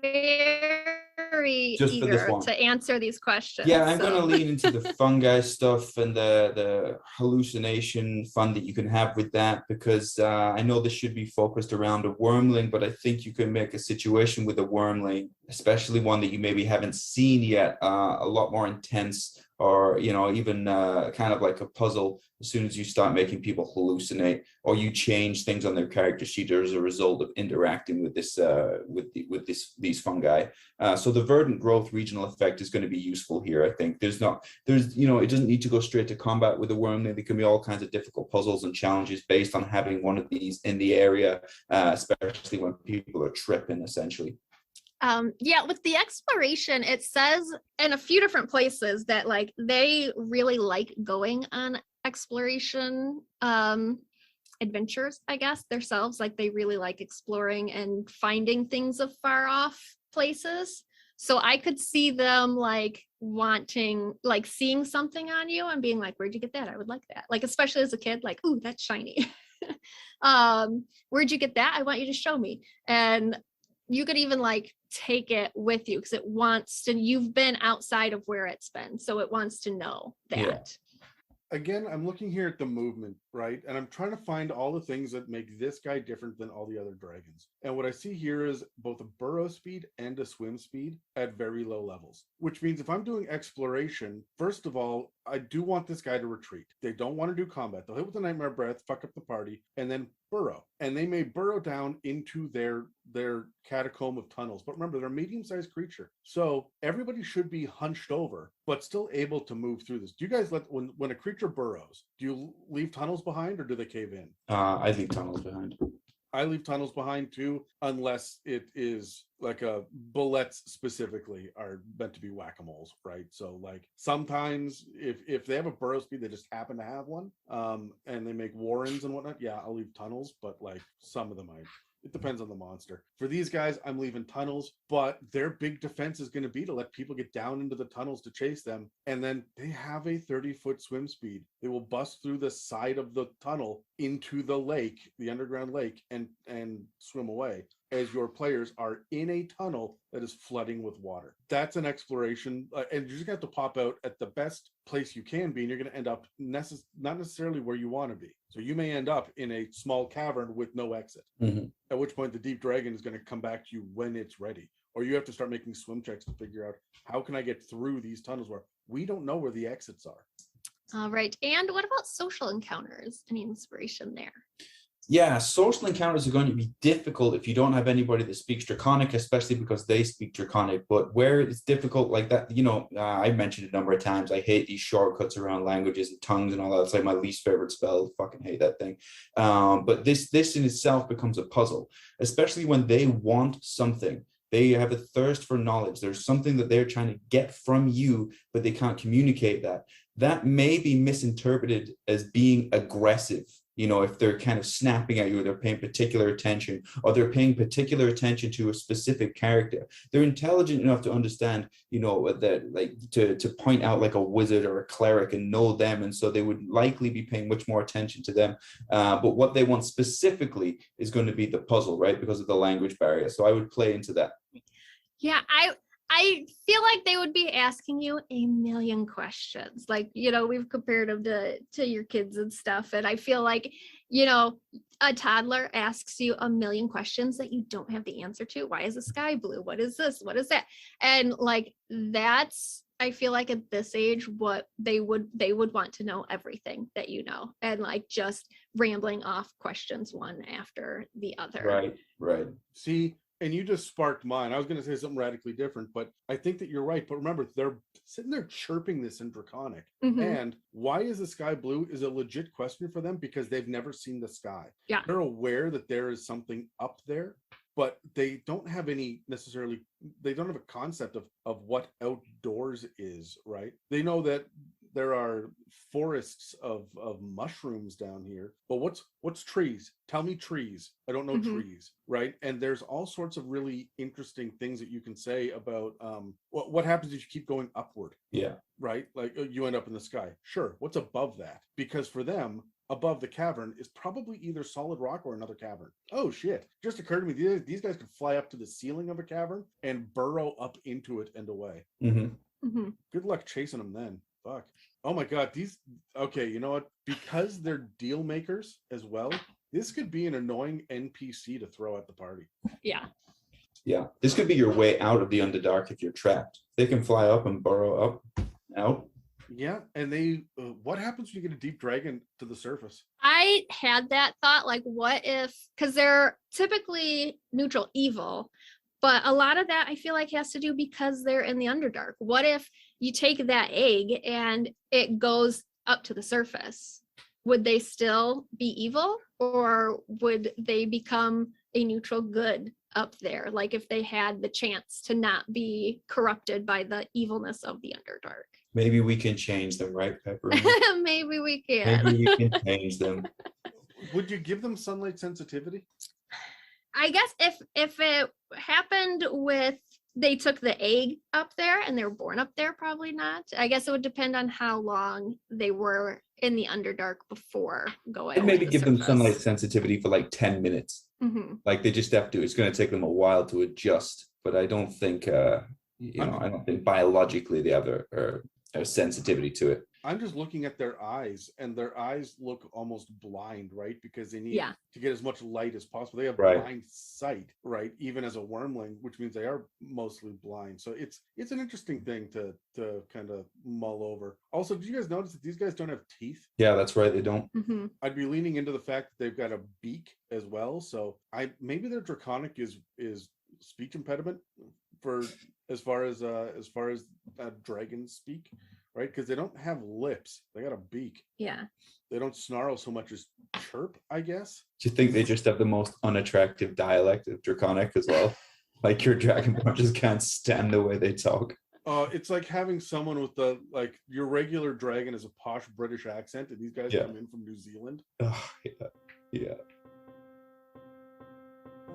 very very Just for this eager one. to answer these questions. Yeah, I'm going so. to lean into the fungi stuff and the hallucination fun that you can have with that, because I know this should be focused around a Wyrmling, but I think you can make a situation with a Wyrmling, especially one that you maybe haven't seen yet, a lot more intense, or even kind of like a puzzle as soon as you start making people hallucinate, or you change things on their character sheet as a result of interacting with this these fungi. So the verdant growth regional effect is going to be useful here. I think it doesn't need to go straight to combat with a Wyrmling. There can be all kinds of difficult puzzles and challenges based on having one of these in the area, especially when people are tripping, essentially. Yeah, with the exploration, it says in a few different places that like they really like going on exploration adventures, I guess, themselves. Like they really like exploring and finding things of far off places. So I could see them like wanting, like seeing something on you and being like, where'd you get that? I would like that. Like, especially as a kid, like, ooh, that's shiny. Where'd you get that? I want you to show me. And you could even like take it with you because it wants to, you've been outside of where it's been. So it wants to know that. Yeah. Again, I'm looking here at the movement, right? And I'm trying to find all the things that make this guy different than all the other dragons. And what I see here is both a burrow speed and a swim speed at very low levels, which means if I'm doing exploration, first of all, I do want this guy to retreat. They don't want to do combat. They'll hit with the Nightmare Breath, fuck up the party, and then burrow. And they may burrow down into their catacomb of tunnels. But remember, they're a medium-sized creature. So everybody should be hunched over, but still able to move through this. Do you guys when a creature burrows, do you leave tunnels behind or do they cave in? I leave tunnels behind. I leave tunnels behind too, unless it is like bullets specifically are meant to be whack-a-moles, right? So like sometimes if they have a burrow speed, they just happen to have one, and they make warrens and whatnot, yeah, I'll leave tunnels, but like some of them it depends on the monster. For these guys, I'm leaving tunnels, but their big defense is going to be to let people get down into the tunnels to chase them. And then they have a 30-foot swim speed. They will bust through the side of the tunnel into the lake, the underground lake, and swim away as your players are in a tunnel that is flooding with water. That's an exploration, and you're just going to have to pop out at the best place you can be, and you're going to end up not necessarily where you want to be. So you may end up in a small cavern with no exit, at which point the deep dragon is going to come back to you when it's ready. Or you have to start making swim checks to figure out, how can I get through these tunnels where we don't know where the exits are? All right. And what about social encounters? Any inspiration there? Yeah, social encounters are going to be difficult if you don't have anybody that speaks Draconic, especially because they speak Draconic. But where it's difficult like that, I mentioned it a number of times, I hate these shortcuts around languages and tongues and all that. It's like my least favorite spell. Fucking hate that thing. But this in itself becomes a puzzle, especially when they want something. They have a thirst for knowledge. There's something that they're trying to get from you, but they can't communicate that. That may be misinterpreted as being aggressive. If they're kind of snapping at you, or they're paying particular attention, or they're paying particular attention to a specific character. They're intelligent enough to understand, that like to point out like a wizard or a cleric and know them. And so they would likely be paying much more attention to them. But what they want specifically is going to be the puzzle, right? Because of the language barrier. So I would play into that. Yeah, I feel like they would be asking you a million questions. Like, we've compared them to your kids and stuff. And I feel like, a toddler asks you a million questions that you don't have the answer to. Why is the sky blue? What is this? What is that? And like, that's, I feel like at this age, what they would want to know everything that and like just rambling off questions one after the other. Right. See, and you just sparked mine. I was going to say something radically different, but I think that you're right. But remember, they're sitting there chirping this in Draconic. And why is the sky blue is a legit question for them, because they've never seen the sky. Yeah. They're aware that there is something up there, but they don't have they don't have a concept of what outdoors is, right? They know that there are forests of mushrooms down here, but what's trees? Tell me trees. I don't know trees, right? And there's all sorts of really interesting things that you can say about what happens if you keep going upward. Yeah. Right? Like you end up in the sky. Sure. What's above that? Because for them, above the cavern is probably either solid rock or another cavern. Oh shit. Just occurred to me, these guys could fly up to the ceiling of a cavern and burrow up into it and away. Good luck chasing them then. Fuck. Oh my god, okay, you know what? Because they're deal makers as well, this could be an annoying NPC to throw at the party. Yeah. Yeah, this could be your way out of the Underdark if you're trapped. They can fly up and burrow up, out. Yeah, and what happens when you get a deep dragon to the surface? I had that thought, like, what if, because they're typically neutral evil, but a lot of that I feel like has to do because they're in the Underdark. What if you take that egg and it goes up to the surface? Would they still be evil, or would they become a neutral good up there? Like if they had the chance to not be corrupted by the evilness of the Underdark. Maybe we can change them, right, Pepperina? Maybe we can. Maybe we can change them. Would you give them sunlight sensitivity? I guess if it happened with they took the egg up there and they were born up there, probably not. I guess it would depend on how long they were in the Underdark before going. And maybe to the give them surface. sunlight sensitivity for like 10 minutes. Like they just have to, it's going to take them a while to adjust. But I don't think, I don't think biologically they have a sensitivity to it. I'm just looking at their eyes, and their eyes look almost blind, right? Because they need to get as much light as possible. They have blind sight, right? Even as a wyrmling, which means they are mostly blind. So it's an interesting thing to kind of mull over. Also, did you guys notice that these guys don't have teeth? Yeah, that's right. They don't. I'd be leaning into the fact that they've got a beak as well. So maybe their draconic is speech impediment for as far as dragons speak. Right, because they don't have lips; they got a beak. Yeah, they don't snarl so much as chirp, I guess. Do you think they just have the most unattractive dialect of Draconic as well? Like your Dragonborn just can't stand the way they talk. It's like having someone with your regular dragon is a posh British accent, and these guys come in from New Zealand. Oh, yeah.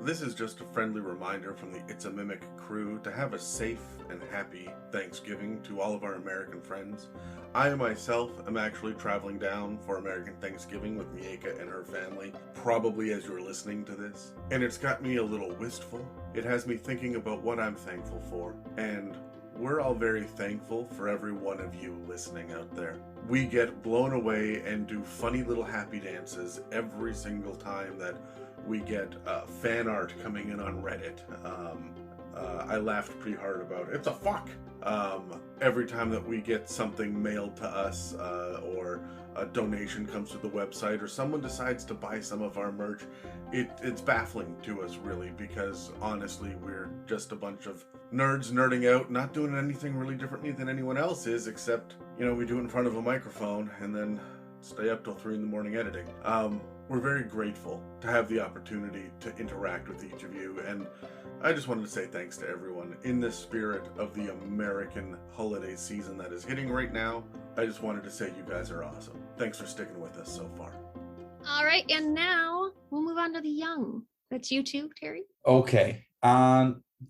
This is just a friendly reminder from the It's a Mimic crew to have a safe and happy Thanksgiving to all of our American friends. I myself am actually traveling down for American Thanksgiving with Mieka and her family, probably as you're listening to this. And it's got me a little wistful. It has me thinking about what I'm thankful for. And we're all very thankful for every one of you listening out there. We get blown away and do funny little happy dances every single time that we get fan art coming in on Reddit. I laughed pretty hard about it. It's a fuck! Every time that we get something mailed to us, or a donation comes to the website, or someone decides to buy some of our merch, it's baffling to us, really, because honestly, we're just a bunch of nerds nerding out, not doing anything really differently than anyone else is, except, we do it in front of a microphone, and then stay up till 3 a.m. editing. We're very grateful to have the opportunity to interact with each of you, and I just wanted to say thanks to everyone. In the spirit of the American holiday season that is hitting right now, I just wanted to say you guys are awesome. Thanks for sticking with us so far. All right, and now we'll move on to the young. That's you too, Terry. Okay.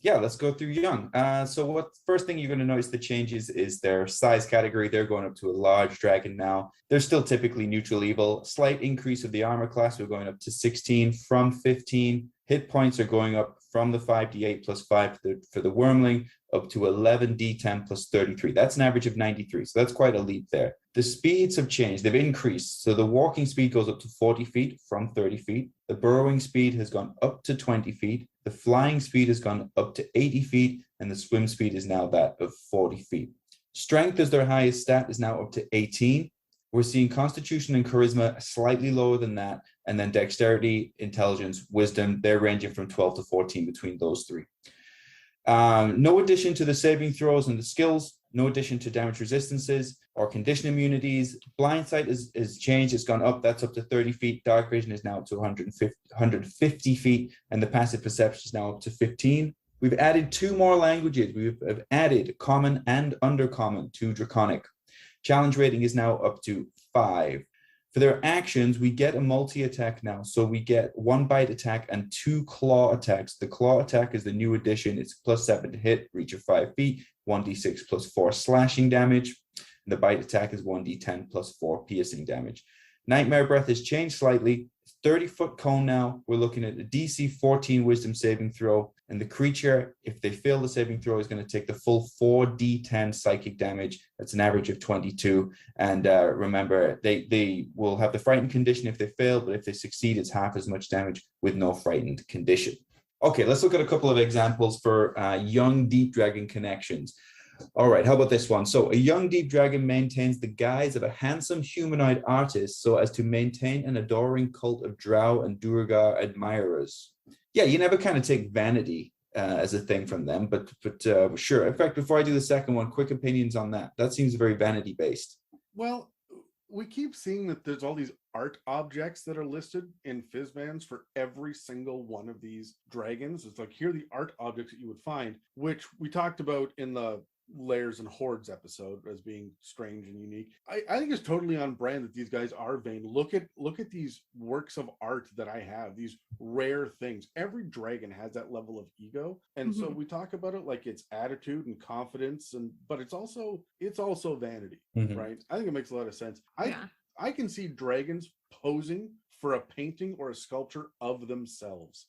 Let's go through young. So first thing you're going to notice the changes is their size category. They're going up to a large dragon now. They're still typically neutral evil. Slight increase of the armor class. We're going up to 16 from 15. Hit points are going up from the 5d8 plus 5 for the Wyrmling up to 11d10 plus 33. That's an average of 93. So that's quite a leap there. The speeds have changed. They've increased. So the walking speed goes up to 40 feet from 30 feet. The burrowing speed has gone up to 20 feet. The flying speed has gone up to 80 feet. And the swim speed is now that of 40 feet. Strength as their highest stat is now up to 18. We're seeing Constitution and Charisma slightly lower than that. And then Dexterity, Intelligence, Wisdom, they're ranging from 12 to 14 between those three. No addition to the saving throws and the skills. No addition to damage resistances or condition immunities. Blind sight is changed. It's gone up. That's up to 30 feet. Dark vision is now up to 150 feet. And the passive perception is now up to 15. We've added 2 more languages. We've added Common and Undercommon to Draconic. Challenge rating is now up to 5. For their actions, we get a multi-attack now. So we get 1 bite attack and 2 claw attacks. The claw attack is the new addition. It's +7 to hit, reach of 5 feet, 1d6 plus 4 slashing damage. And the bite attack is 1d10 plus 4 piercing damage. Nightmare Breath has changed slightly. 30-foot cone now. We're looking at a DC 14 wisdom saving throw. And the creature, if they fail the saving throw, is going to take the full 4d10 psychic damage. That's an average of 22. And remember, they will have the frightened condition if they fail, but if they succeed, it's half as much damage with no frightened condition. Okay, let's look at a couple of examples for young deep dragon connections. All right, how about this one? So a young deep dragon maintains the guise of a handsome humanoid artist so as to maintain an adoring cult of drow and Duergar admirers. Yeah, you never kind of take vanity as a thing from them, but sure. In fact, before I do the second one, quick opinions on that. That seems very vanity based. Well, we keep seeing that there's all these art objects that are listed in Fizzbans for every single one of these dragons. It's like, here are the art objects that you would find, which we talked about in the Layers and Hordes episode as being strange and unique. I think it's totally on brand that these guys are vain. Look at these works of art that I have, these rare things. Every dragon has that level of ego, and so we talk about it like it's attitude and confidence, but it's also vanity, right? I think it makes a lot of sense. I can see dragons posing for a painting or a sculpture of themselves.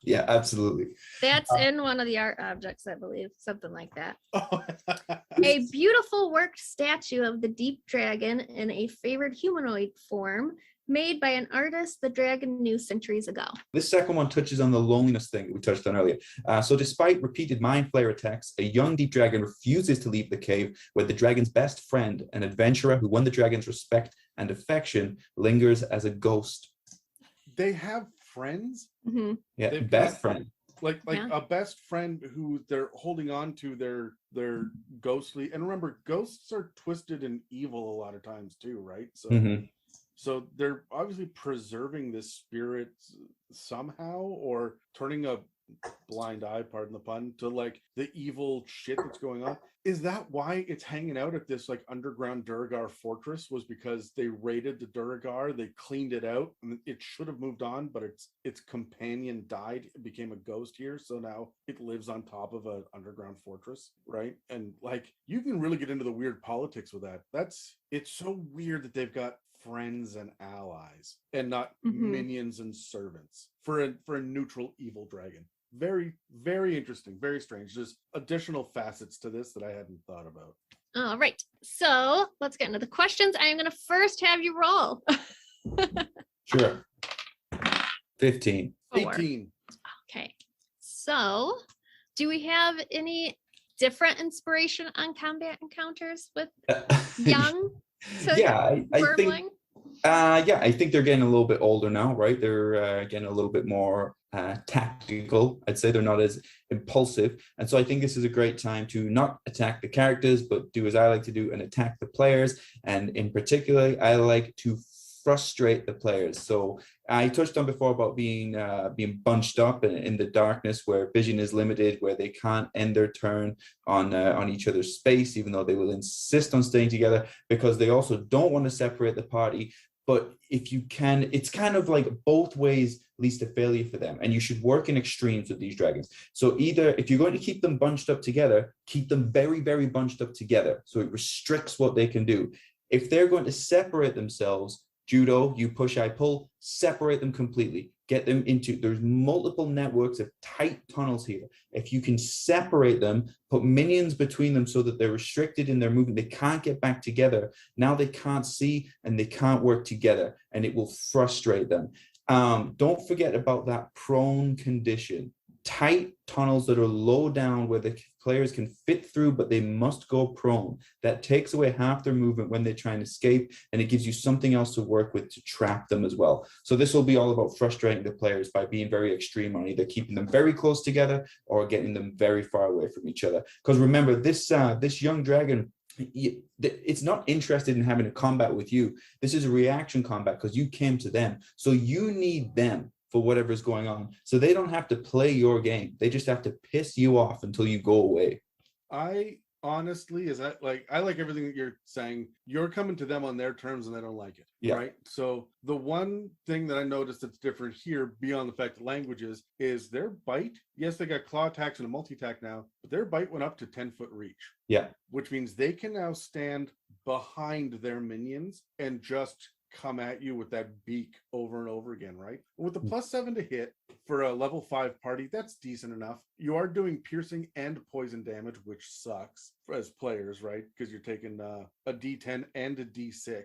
Yeah, absolutely. That's in one of the art objects, I believe, something like that. A beautiful worked statue of the deep dragon in a favored humanoid form made by an artist the dragon knew centuries ago. This second one touches on the loneliness thing we touched on earlier. So despite repeated mind flayer attacks, a young deep dragon refuses to leave the cave where the dragon's best friend, an adventurer who won the dragon's respect and affection, lingers as a ghost. They have friends. Yeah, they've best friend, like a best friend who they're holding on to their ghostly. And remember, ghosts are twisted and evil a lot of times too, right? So so they're obviously preserving this spirit somehow, or turning a blind eye, pardon the pun, to like the evil shit that's going on. Is that why it's hanging out at this like underground Duergar fortress? Was because they raided the Duergar, they cleaned it out, and it should have moved on, but its companion died, it became a ghost here, so now it lives on top of an underground fortress, right? And like, you can really get into the weird politics with that. It's so weird that they've got friends and allies and not minions and servants for a neutral evil dragon. Very, very interesting, very strange. There's additional facets to this that I hadn't thought about. All right, so let's get into the questions. I'm going to first have you roll. Sure. 15. 18. Okay, so do we have any different inspiration on combat encounters with young? I think they're getting a little bit older now, right? They're getting a little bit more tactical. I'd say they're not as impulsive, and so I think this is a great time to not attack the characters, but do as I like to do and attack the players. And in particular, I like to frustrate the players. So I touched on before about being bunched up in the darkness, where vision is limited, where they can't end their turn on each other's space, even though they will insist on staying together, because they also don't want to separate the party. But if you can, it's kind of like both ways leads to failure for them. And you should work in extremes with these dragons. So either if you're going to keep them bunched up together, keep them very, very bunched up together. So it restricts what they can do. If they're going to separate themselves, judo, you push, I pull, separate them completely. Get them there's multiple networks of tight tunnels here. If you can separate them, put minions between them so that they're restricted in their movement, they can't get back together. Now they can't see and they can't work together, and it will frustrate them. Don't forget about that prone condition. Tight tunnels that are low down where the players can fit through, but they must go prone. That takes away half their movement when they try and escape, and it gives you something else to work with to trap them as well. So this will be all about frustrating the players by being very extreme on either keeping them very close together or getting them very far away from each other. Because remember, this young dragon, it's not interested in having a combat with you. This is a reaction combat because you came to them. So you need them for whatever's going on. So they don't have to play your game. They just have to piss you off until you go away. I honestly, I like everything that you're saying. You're coming to them on their terms and they don't like it, right? So the one thing that I noticed that's different here, beyond the fact that languages, is their bite. Yes, they got claw attacks and a multi-attack now, but their bite went up to 10-foot reach. Yeah. Which means they can now stand behind their minions and just come at you with that beak over and over again, right? With the +7 to hit for a level 5 party, that's decent enough. You are doing piercing and poison damage, which sucks as players, right? Because you're taking a D10 and a D6.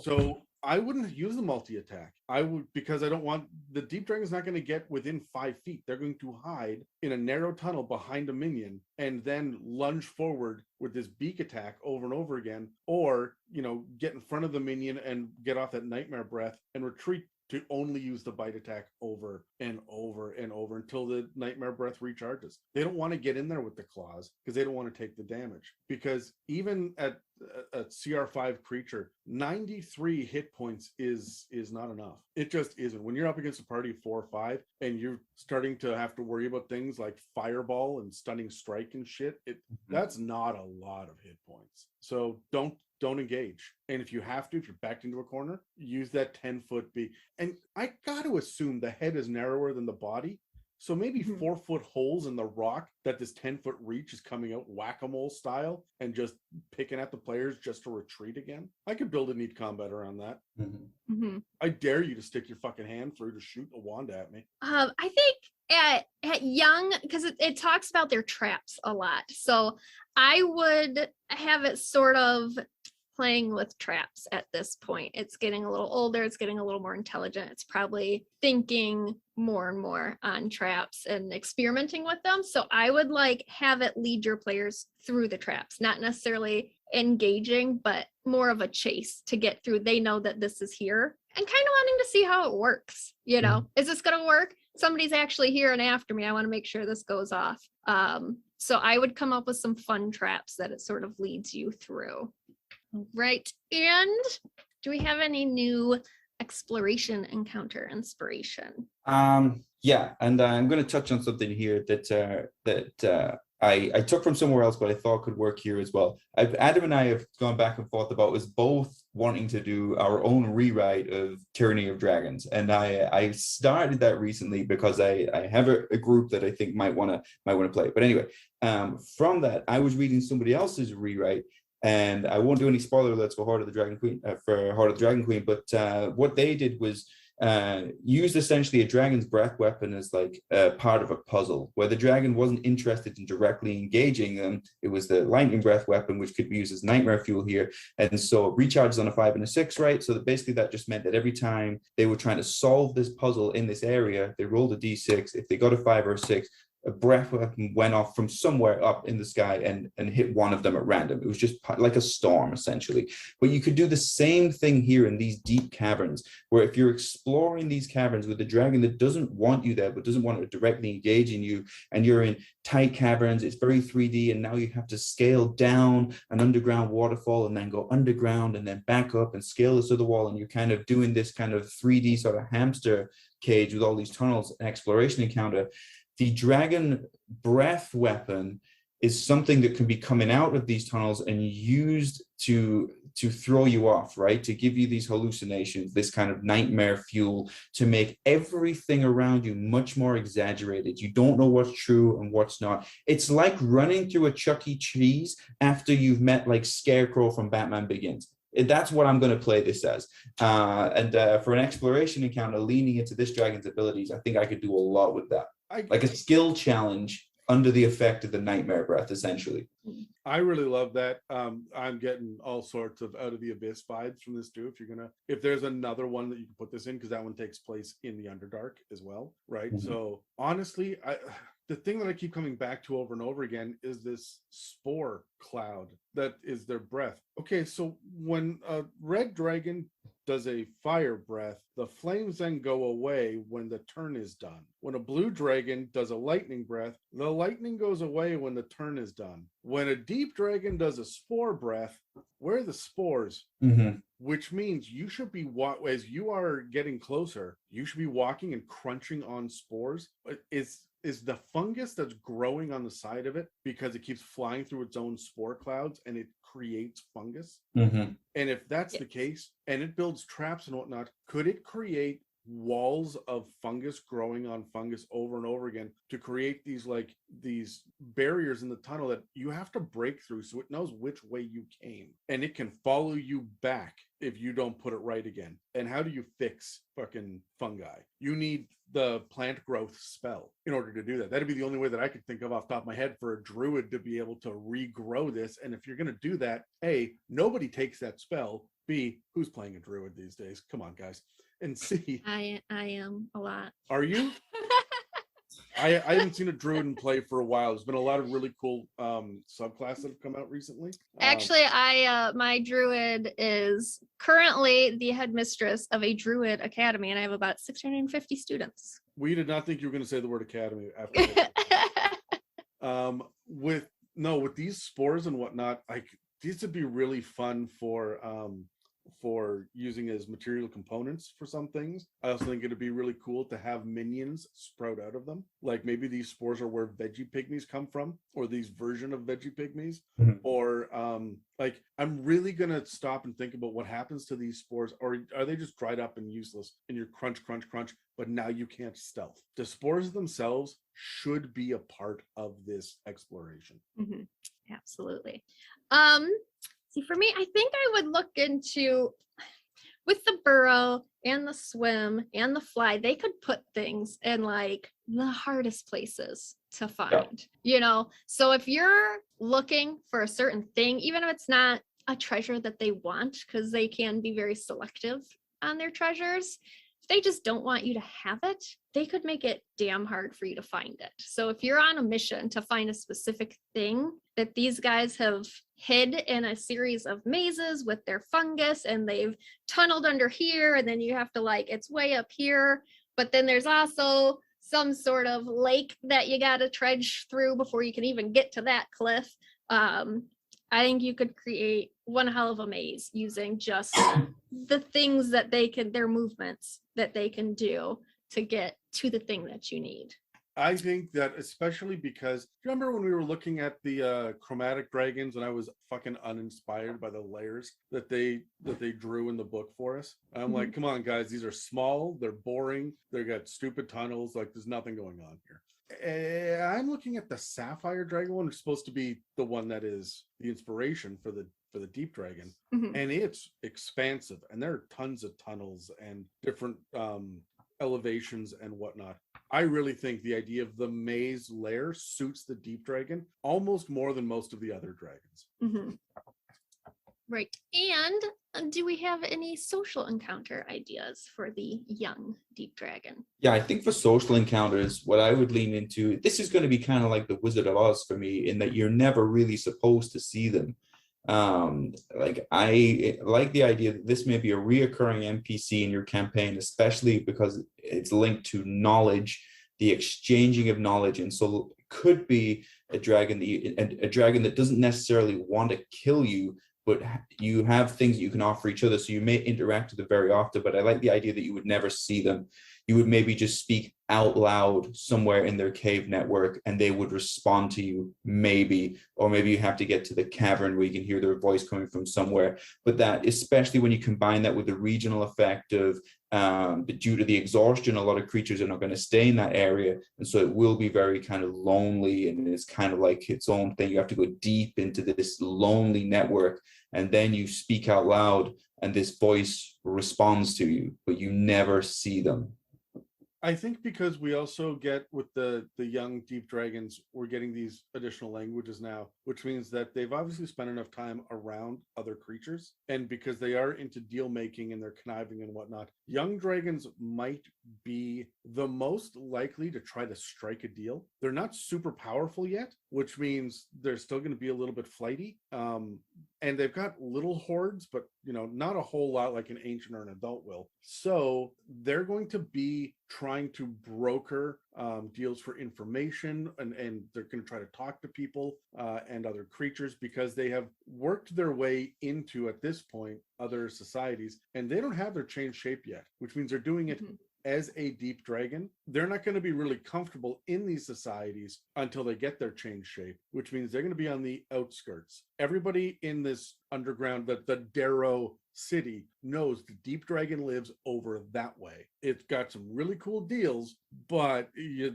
So I wouldn't use the multi-attack. I would, because I don't want, the Deep Dragon's not going to get within 5 feet. They're going to hide in a narrow tunnel behind a minion and then lunge forward with this beak attack over and over again, or, you know, get in front of the minion and get off that nightmare breath and retreat to only use the bite attack over and over and over until the nightmare breath recharges. They don't want to get in there with the claws because they don't want to take the damage. Because even at a CR5 creature, 93 hit points is not enough. It just isn't. When you're up against a party of 4 or 5 and you're starting to have to worry about things like fireball and stunning strike and shit, that's not a lot of hit points. So don't engage. And if you have to, if you're backed into a corner, use that 10-foot beak. And I got to assume the head is narrower than the body. So maybe 4-foot holes in the rock that this 10-foot reach is coming out whack-a-mole style and just picking at the players just to retreat again. I could build a neat combat around that. I dare you to stick your fucking hand through to shoot a wand at me. I think at young, because it talks about their traps a lot. So I would have it sort of playing with traps at this point. It's getting a little older, it's getting a little more intelligent. It's probably thinking more and more on traps and experimenting with them. So I would like have it lead your players through the traps, not necessarily engaging, but more of a chase to get through. They know that this is here and kind of wanting to see how it works. You know, is this going to work? Somebody's actually here and after me. I want to make sure this goes off. So I would come up with some fun traps that it sort of leads you through. Right. And do we have any new exploration encounter inspiration? Yeah, and I'm going to touch on something here that I took from somewhere else, but I thought could work here as well. Adam and I have gone back and forth about us both wanting to do our own rewrite of Tyranny of Dragons, and I started that recently because I have a group that I think might want to play. But anyway, from that, I was reading somebody else's rewrite. And I won't do any spoiler alerts for Heart of the Dragon Queen, but what they did was used essentially a dragon's breath weapon as like part of a puzzle where the dragon wasn't interested in directly engaging them. It was the lightning breath weapon, which could be used as nightmare fuel here. And so it recharges on a 5 and a 6, right? So that basically that just meant that every time they were trying to solve this puzzle in this area, they rolled a D6. If they got a 5 or a 6, a breath weapon went off from somewhere up in the sky and hit one of them at random. It was just like a storm, essentially. But you could do the same thing here in these deep caverns, where if you're exploring these caverns with a dragon that doesn't want you there, but doesn't want to directly engage in you, and you're in tight caverns, it's very 3D, and now you have to scale down an underground waterfall and then go underground and then back up and scale this other wall, and you're kind of doing this kind of 3D sort of hamster cage with all these tunnels and exploration encounter. The dragon breath weapon is something that can be coming out of these tunnels and used to throw you off, right? To give you these hallucinations, this kind of nightmare fuel, to make everything around you much more exaggerated. You don't know what's true and what's not. It's like running through a Chuck E. Cheese after you've met like Scarecrow from Batman Begins. That's what I'm going to play this as. And for an exploration encounter leaning into this dragon's abilities, I think I could do a lot with that. Like a skill challenge under the effect of the nightmare breath, essentially. I really love that. I'm getting all sorts of Out of the Abyss vibes from this too. If there's another one that you can put this in, because that one takes place in the Underdark as well, right? So honestly, the thing that I keep coming back to over and over again is this spore cloud that is their breath. Okay, so when a red dragon does a fire breath, the flames then go away when the turn is done. When a blue dragon does a lightning breath, the lightning goes away when the turn is done. When a deep dragon does a spore breath, where are the spores? Which means you should be, as you are getting closer, you should be walking and crunching on spores. Is the fungus that's growing on the side of it because it keeps flying through its own spore clouds and it creates fungus? And if that's the case, and it builds traps and whatnot, could it create walls of fungus growing on fungus over and over again to create these barriers in the tunnel that you have to break through so it knows which way you came, and it can follow you back if you don't put it right again. And how do you fix fucking fungi? You need the plant growth spell in order to do that. That'd be the only way that I could think of off the top of my head for a druid to be able to regrow this. And if you're going to do that, A, nobody takes that spell. B, who's playing a druid these days? Come on, guys. And C, I am a lot. are you? I haven't seen a druid in play for a while. There's been a lot of really cool subclasses that have come out recently. Actually, my druid is currently the headmistress of a druid academy, and I have about 650 students. We did not think you were going to say the word academy after that. With these spores and whatnot, these would be really fun for using as material components for some things. I also think it'd be really cool to have minions sprout out of them. Like maybe these spores are where veggie pygmies come from, or these version of veggie pygmies. Mhm. Or I'm really gonna stop and think about what happens to these spores, or are they just dried up and useless and you're crunch, but now you can't stealth? The spores themselves should be a part of this exploration. Mm-hmm. Absolutely. See, for me, I think I would look into, with the burrow and the swim and the fly, they could put things in like the hardest places to find, So if you're looking for a certain thing, even if it's not a treasure that they want, because they can be very selective on their treasures, if they just don't want you to have it, they could make it damn hard for you to find it. So if you're on a mission to find a specific thing that these guys have hid in a series of mazes with their fungus, and they've tunneled under here, and then you have to it's way up here, but then there's also some sort of lake that you got to trudge through before you can even get to that cliff. I think you could create one hell of a maze using just the things that their movements that they can do to get to the thing that you need. I think that especially because, remember when we were looking at the chromatic dragons and I was fucking uninspired by the layers that they drew in the book for us? I'm like, come on, guys, these are small, they're boring, they got stupid tunnels, there's nothing going on here. I'm looking at the sapphire dragon one, which is supposed to be the one that is the inspiration for the deep dragon, and it's expansive, and there are tons of tunnels and different elevations and whatnot. I really think the idea of the maze lair suits the deep dragon almost more than most of the other dragons. Mm-hmm. Right. And do we have any social encounter ideas for the young deep dragon? Yeah, I think for social encounters, what I would lean into, this is going to be kind of like the Wizard of Oz for me, in that you're never really supposed to see them. I like the idea that this may be a reoccurring NPC in your campaign, especially because it's linked to knowledge, the exchanging of knowledge. And so it could be a dragon that doesn't necessarily want to kill you, but you have things that you can offer each other. So you may interact with them very often, but I like the idea that you would never see them. You would maybe just speak out loud somewhere in their cave network and they would respond to you, maybe, or maybe you have to get to the cavern where you can hear their voice coming from somewhere. But that, especially when you combine that with the regional effect of, due to the exhaustion, a lot of creatures are not going to stay in that area. And so it will be very kind of lonely, and it's kind of like its own thing. You have to go deep into this lonely network, and then you speak out loud and this voice responds to you, but you never see them. I think because we also get with the young deep dragons, we're getting these additional languages now, which means that they've obviously spent enough time around other creatures. And because they are into deal making and they're conniving and whatnot, young dragons might be the most likely to try to strike a deal. They're not super powerful yet, which means they're still going to be a little bit flighty. And they've got little hordes, but not a whole lot like an ancient or an adult will. So they're going to be trying to broker deals for information, and they're going to try to talk to people and other creatures, because they have worked their way into, at this point, other societies, and they don't have their changed shape yet, which means they're doing it as a deep dragon, they're not going to be really comfortable in these societies until they get their change shape, which means they're going to be on the outskirts. Everybody in this underground, the Darrow city, knows the deep dragon lives over that way. It's got some really cool deals, but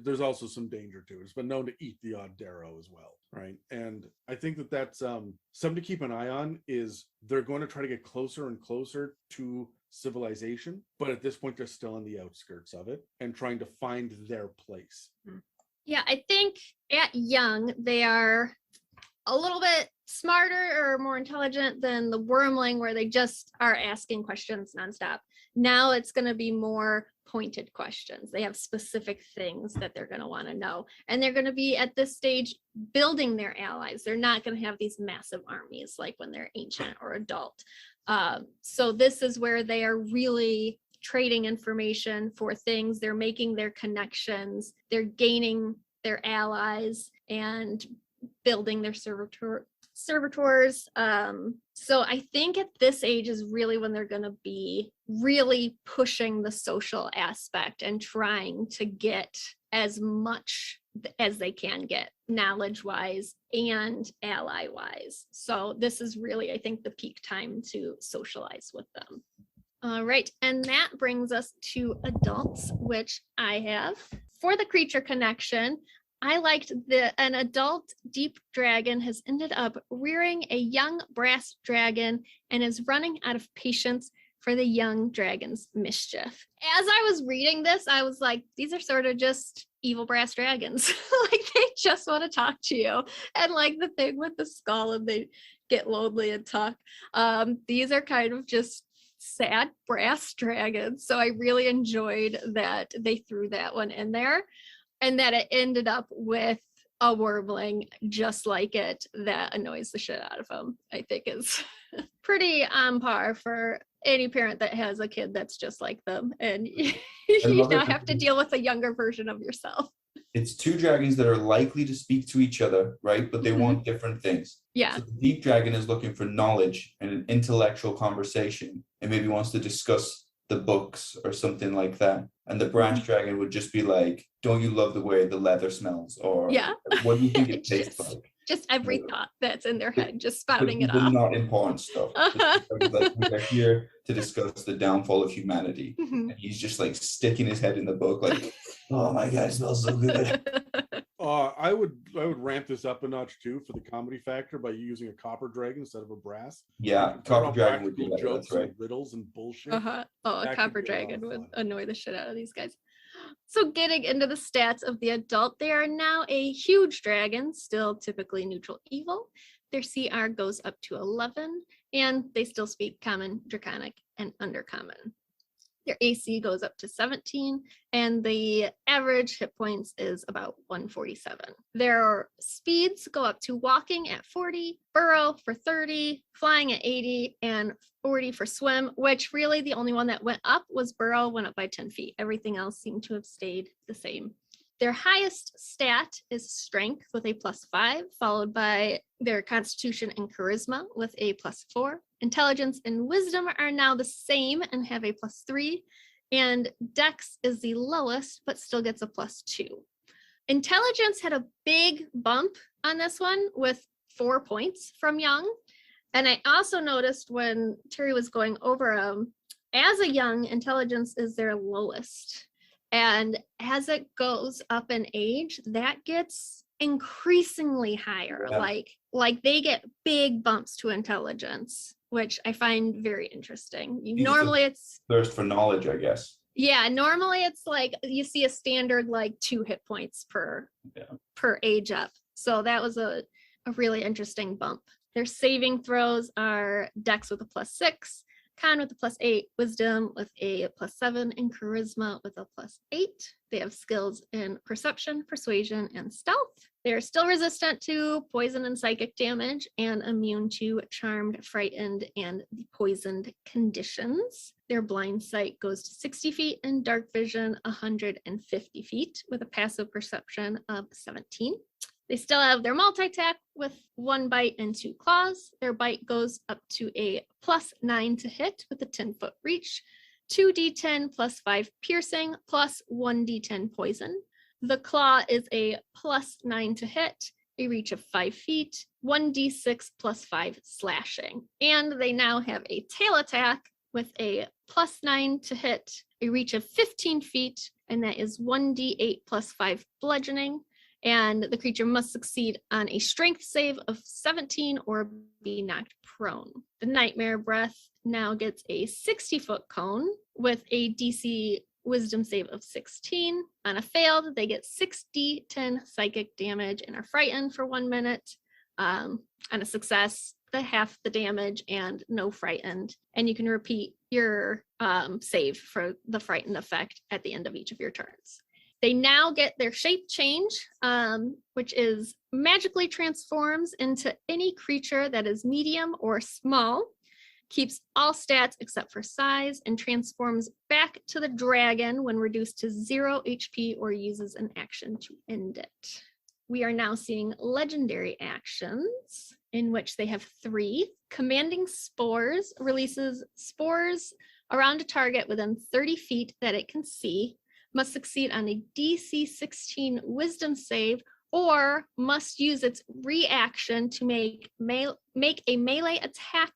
there's also some danger to it. It's been known to eat the odd Darrow as well, right? And I think that that's something to keep an eye on. Is they're going to try to get closer and closer to civilization, but at this point they're still on the outskirts of it and trying to find their place. Yeah, I think at young they are a little bit smarter or more intelligent than the Wyrmling, where they just are asking questions nonstop. Now it's going to be more pointed questions. They have specific things that they're going to want to know, and they're going to be at this stage building their allies. They're not going to have these massive armies like when they're ancient or adult. So this is where they are really trading information for things. They're making their connections. They're gaining their allies and building their servitors. So I think at this age is really when they're going to be really pushing the social aspect and trying to get as much as they can get knowledge-wise and ally-wise. So this is really, I think, the peak time to socialize with them. All right, and that brings us to adults, which I have. For the creature connection, I liked an adult deep dragon has ended up rearing a young brass dragon and is running out of patience for the young dragon's mischief. As I was reading this, I was like, these are sort of just evil brass dragons. Like they just want to talk to you. And like the thing with the skull and they get lonely and talk. These are kind of just sad brass dragons. So I really enjoyed that they threw that one in there. And that it ended up with a Wyrmling just like it that annoys the shit out of them, I think is pretty on par for any parent that has a kid that's just like them. And you now have to deal with a younger version of yourself. It's two dragons that are likely to speak to each other, right? But they want different things. Yeah. So the deep dragon is looking for knowledge and an intellectual conversation and maybe wants to discuss the books or something like that. And the brass dragon would just be like, don't you love the way the leather smells? Or what do you think it tastes like? Just every thought that's in their head, just spouting it off. Not important stuff. Like, we're here to discuss the downfall of humanity. And he's just like sticking his head in the book like, oh my God, it smells so good. I would ramp this up a notch too for the comedy factor by using a copper dragon instead of a brass. Yeah, copper dragon would be better, jokes, that's right. And riddles and bullshit. Oh, a copper dragon would annoy the shit out of these guys. So getting into the stats of the adult, they are now a huge dragon, still typically neutral evil. Their CR goes up to 11, and they still speak common, draconic, and undercommon. Their AC goes up to 17, and the average hit points is about 147. Their speeds go up to walking at 40, burrow for 30, flying at 80, and 40 for swim, which really the only one that went up was burrow, went up by 10 feet. Everything else seemed to have stayed the same. Their highest stat is strength with a +5, followed by their constitution and charisma with a +4. Intelligence and wisdom are now the same and have a +3. And dex is the lowest, but still gets a +2. Intelligence had a big bump on this one with 4 points from young. And I also noticed when Terry was going over as a young, intelligence is their lowest. And as it goes up in age, that gets increasingly higher. Yeah. Like they get big bumps to intelligence, which I find very interesting. Normally it's thirst for knowledge, I guess. Yeah, normally it's like you see a standard like 2 hit points per age up. So that was a really interesting bump. Their saving throws are dex with a +6. Con with a +8, wisdom with a +7, and charisma with a +8. They have skills in perception, persuasion, and stealth. They are still resistant to poison and psychic damage and immune to charmed, frightened, and the poisoned conditions. Their blind sight goes to 60 feet and dark vision 150 feet with a passive perception of 17. They still have their multi-attack with 1 bite and 2 claws. Their bite goes up to a +9 to hit with a 10-foot reach. 2d10 plus 5 piercing plus 1d10 poison. The claw is a plus 9 to hit, a reach of 5 feet, 1d6 plus 5 slashing. And they now have a tail attack with a plus 9 to hit, a reach of 15 feet, and that is 1d8 plus 5 bludgeoning. And the creature must succeed on a strength save of 17 or be knocked prone. The Nightmare Breath now gets a 60-foot cone with a DC Wisdom save of 16. On a failed, they get 6d10 psychic damage and are frightened for 1 minute. On a success, half the damage and no frightened. And you can repeat your save for the frightened effect at the end of each of your turns. They now get their shape change, which is magically transforms into any creature that is medium or small, keeps all stats except for size, and transforms back to the dragon when reduced to 0 HP or uses an action to end it. We are now seeing legendary actions, in which they have 3. Commanding Spores releases spores around a target within 30 feet that it can see, must succeed on a DC 16 Wisdom save, or must use its reaction to make a melee attack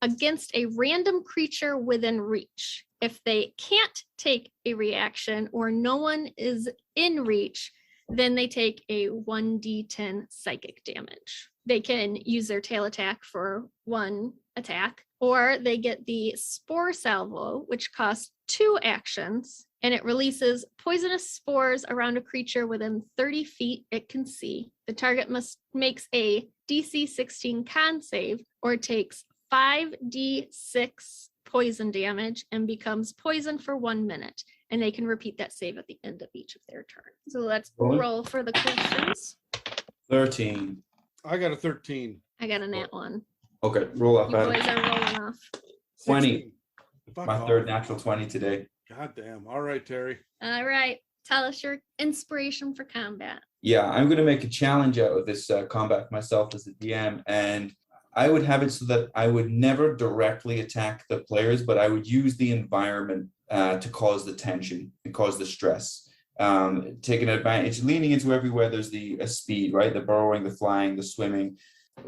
against a random creature within reach. If they can't take a reaction or no one is in reach, then they take a 1d10 psychic damage. They can use their tail attack for 1 attack, or they get the Spore Salvo, which costs 2 actions, and it releases poisonous spores around a creature within 30 feet it can see. The target makes a DC 16 con save or takes 5d6 poison damage and becomes poisoned for 1 minute. And they can repeat that save at the end of each of their turns. So let's roll for the questions. 13. I got a 13. I got a nat 1. Okay, roll up, You Adam. boys are rolling off. 20. 16. Fuck My off. third natural 20 today. God damn. All right, Terry. All right. Tell us your inspiration for combat. Yeah, I'm going to make a challenge out of this combat myself as a DM, and I would have it so that I would never directly attack the players, but I would use the environment to cause the tension and cause the stress. Taking advantage, leaning into everywhere there's the speed, right? The burrowing, the flying, the swimming.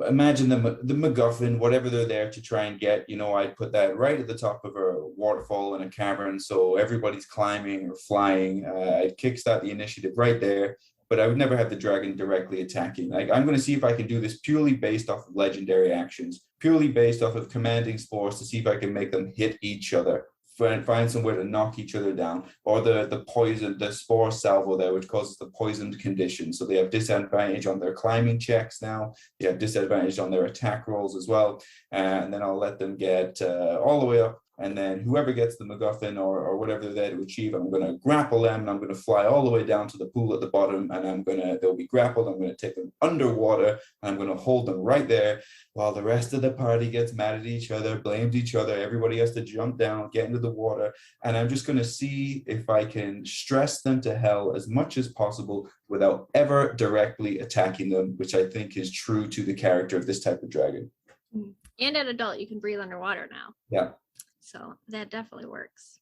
Imagine the MacGuffin, whatever they're there to try and get, I'd put that right at the top of a waterfall in a cavern, so everybody's climbing or flying. I'd kickstart the initiative right there, but I would never have the dragon directly attacking. Like, I'm going to see if I can do this purely based off of legendary actions, purely based off of commanding spores to see if I can make them hit each other. Find somewhere to knock each other down, or the poison, the spore salvo there, which causes the poisoned condition. So they have disadvantage on their climbing checks now. They have disadvantage on their attack rolls as well. And then I'll let them get all the way up. And then whoever gets the MacGuffin or whatever they're there to achieve, I'm going to grapple them, and I'm going to fly all the way down to the pool at the bottom, and they'll be grappled. I'm going to take them underwater, and I'm going to hold them right there while the rest of the party gets mad at each other, blames each other. Everybody has to jump down, get into the water, and I'm just going to see if I can stress them to hell as much as possible without ever directly attacking them, which I think is true to the character of this type of dragon. And at adult, you can breathe underwater now. Yeah. So that definitely works.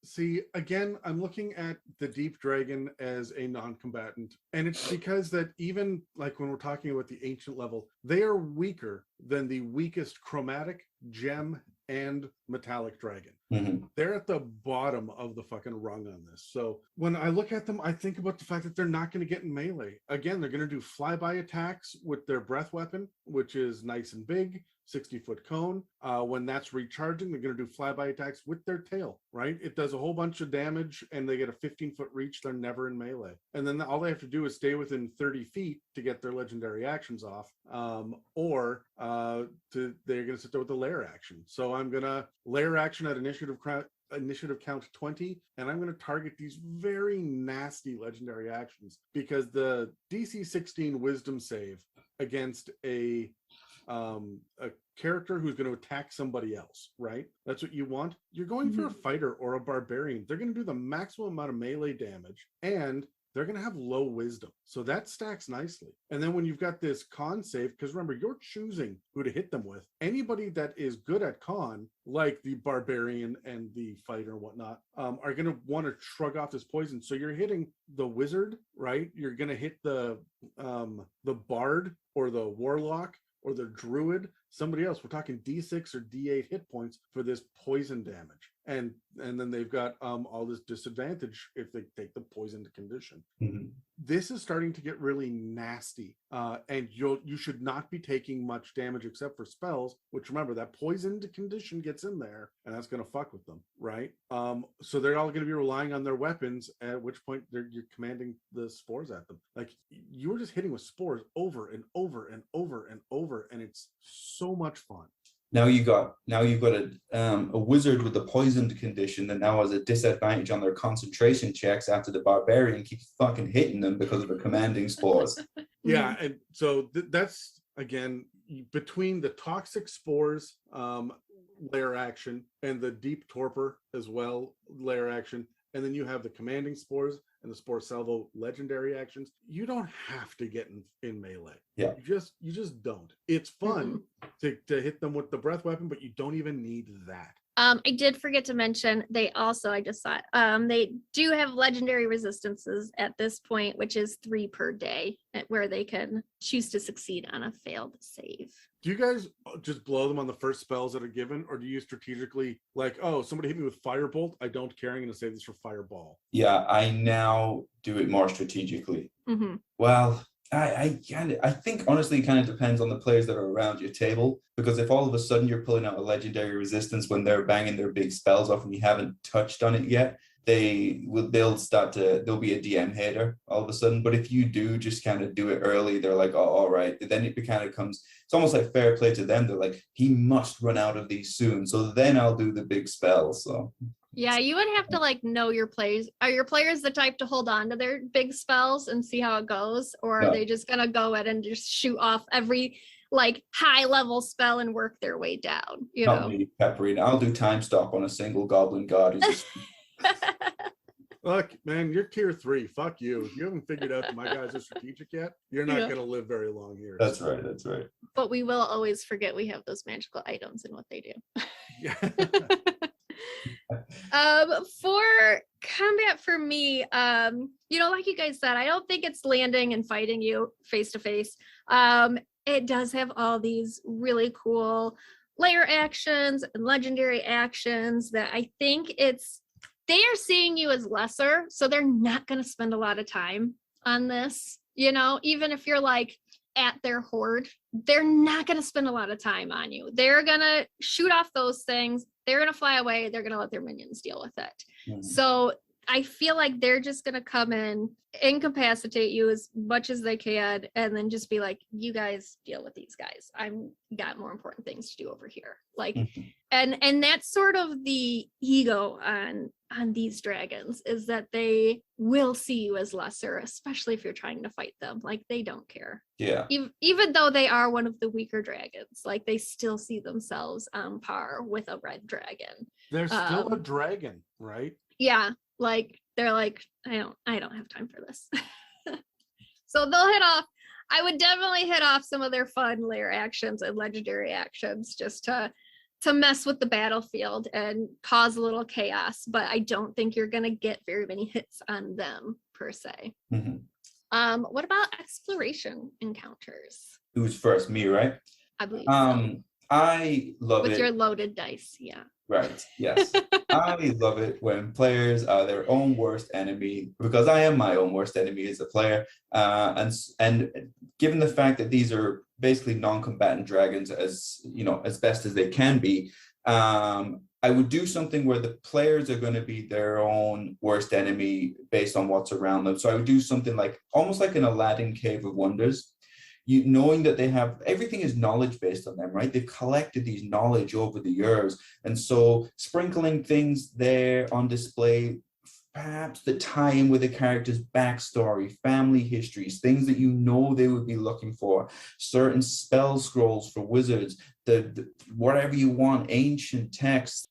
See, again, I'm looking at the Deep Dragon as a non-combatant. And it's because that even like when we're talking about the ancient level, they are weaker than the weakest chromatic, gem, and metallic dragon. Mm-hmm. They're at the bottom of the fucking rung on this. So when I look at them, I think about the fact that they're not going to get in melee. Again, they're going to do flyby attacks with their breath weapon, which is nice and big, 60-foot cone. When that's recharging, they're going to do flyby attacks with their tail, right? It does a whole bunch of damage, and they get a 15-foot reach. They're never in melee. And then all they have to do is stay within 30 feet to get their legendary actions off, or they're going to sit there with the lair action. So I'm going to lair action at initiative count 20, and I'm going to target these very nasty legendary actions, because the DC 16 wisdom save against a character who's going to attack somebody else, right? That's what you want. You're going for a fighter or a barbarian. They're going to do the maximum amount of melee damage, and they're going to have low wisdom. So that stacks nicely. And then when you've got this con save, because remember, you're choosing who to hit them with. Anybody that is good at con, like the barbarian and the fighter and whatnot, are going to want to shrug off this poison. So you're hitting the wizard, right? You're going to hit the bard or the warlock or the druid, somebody else. We're talking D6 or D8 hit points for this poison damage. And then they've got all this disadvantage if they take the poisoned condition. Mm-hmm. This is starting to get really nasty, and you should not be taking much damage except for spells, which remember, that poisoned condition gets in there and that's going to fuck with them, right? So they're all going to be relying on their weapons, at which point you're commanding the spores at them. Like, you were just hitting with spores over and over and over and over, and it's so much fun. Now you've got a wizard with the poisoned condition that now has a disadvantage on their concentration checks after the barbarian keeps fucking hitting them because of the commanding spores. Yeah, and so that's, again, between the toxic spores layer action and the deep torpor as well layer action, and then you have the commanding spores and the spore salvo legendary actions. You don't have to get in melee. Yeah, you just don't. It's fun to hit them with the breath weapon, but you don't even need that. I did forget to mention, they also, I just thought, they do have legendary resistances at this point, which is 3 per day, where they can choose to succeed on a failed save. Do you guys just blow them on the first spells that are given, or do you strategically, like, oh, somebody hit me with Firebolt, I don't care, I'm going to save this for Fireball? Yeah, I now do it more strategically. Mm-hmm. Well, I think honestly it kind of depends on the players that are around your table, because if all of a sudden you're pulling out a legendary resistance when they're banging their big spells off and you haven't touched on it yet, there'll be a DM hater all of a sudden. But if you do just kind of do it early, they're like, oh, all right. Then it kind of comes, it's almost like fair play to them. They're like, he must run out of these soon, so then I'll do the big spells. So yeah, you would have to like know your players. Are your players the type to hold on to their big spells and see how it goes? Or are they just gonna go at and just shoot off every like high level spell and work their way down? You Not know, me, Pepperina. I'll do time stop on a single goblin god. Look, man, you're tier 3. Fuck you. If you haven't figured out that my guys are strategic yet, you're not gonna live very long here. That's right. That's right. But we will always forget we have those magical items and what they do. Yeah. For combat for me, like you guys said, I don't think it's landing and fighting you face to face. It does have all these really cool layer actions and legendary actions that I think they are seeing you as lesser, so they're not going to spend a lot of time on this. Even if you're like at their horde, they're not going to spend a lot of time on you. They're going to shoot off those things. They're going to fly away. They're going to let their minions deal with it. Mm-hmm. So I feel like they're just going to come in, incapacitate you as much as they can, and then just be like, you guys deal with these guys. I've got more important things to do over here. Like, and that's sort of the ego on these dragons, is that they will see you as lesser, especially if you're trying to fight them. Like, they don't care. Yeah. Even though they are one of the weaker dragons, like, they still see themselves on par with a red dragon. They're still a dragon, right? Yeah. Like, they're like, I don't have time for this. So they'll hit off. I would definitely hit off some of their fun layer actions and legendary actions just to mess with the battlefield and cause a little chaos, but I don't think you're gonna get very many hits on them per se. Mm-hmm. What about exploration encounters? Who's first? Me, right? I believe so. I love it. With your loaded dice, yeah. Right, yes. I love it when players are their own worst enemy, because I am my own worst enemy as a player. And given the fact that these are basically non-combatant dragons, as best as they can be, I would do something where the players are going to be their own worst enemy based on what's around them. So I would do something like almost like an Aladdin Cave of Wonders. Knowing that they have, everything is knowledge based on them, right? They've collected these knowledge over the years. And so sprinkling things there on display, perhaps the tie in with the character's backstory, family histories, things that they would be looking for, certain spell scrolls for wizards, the whatever you want, ancient texts.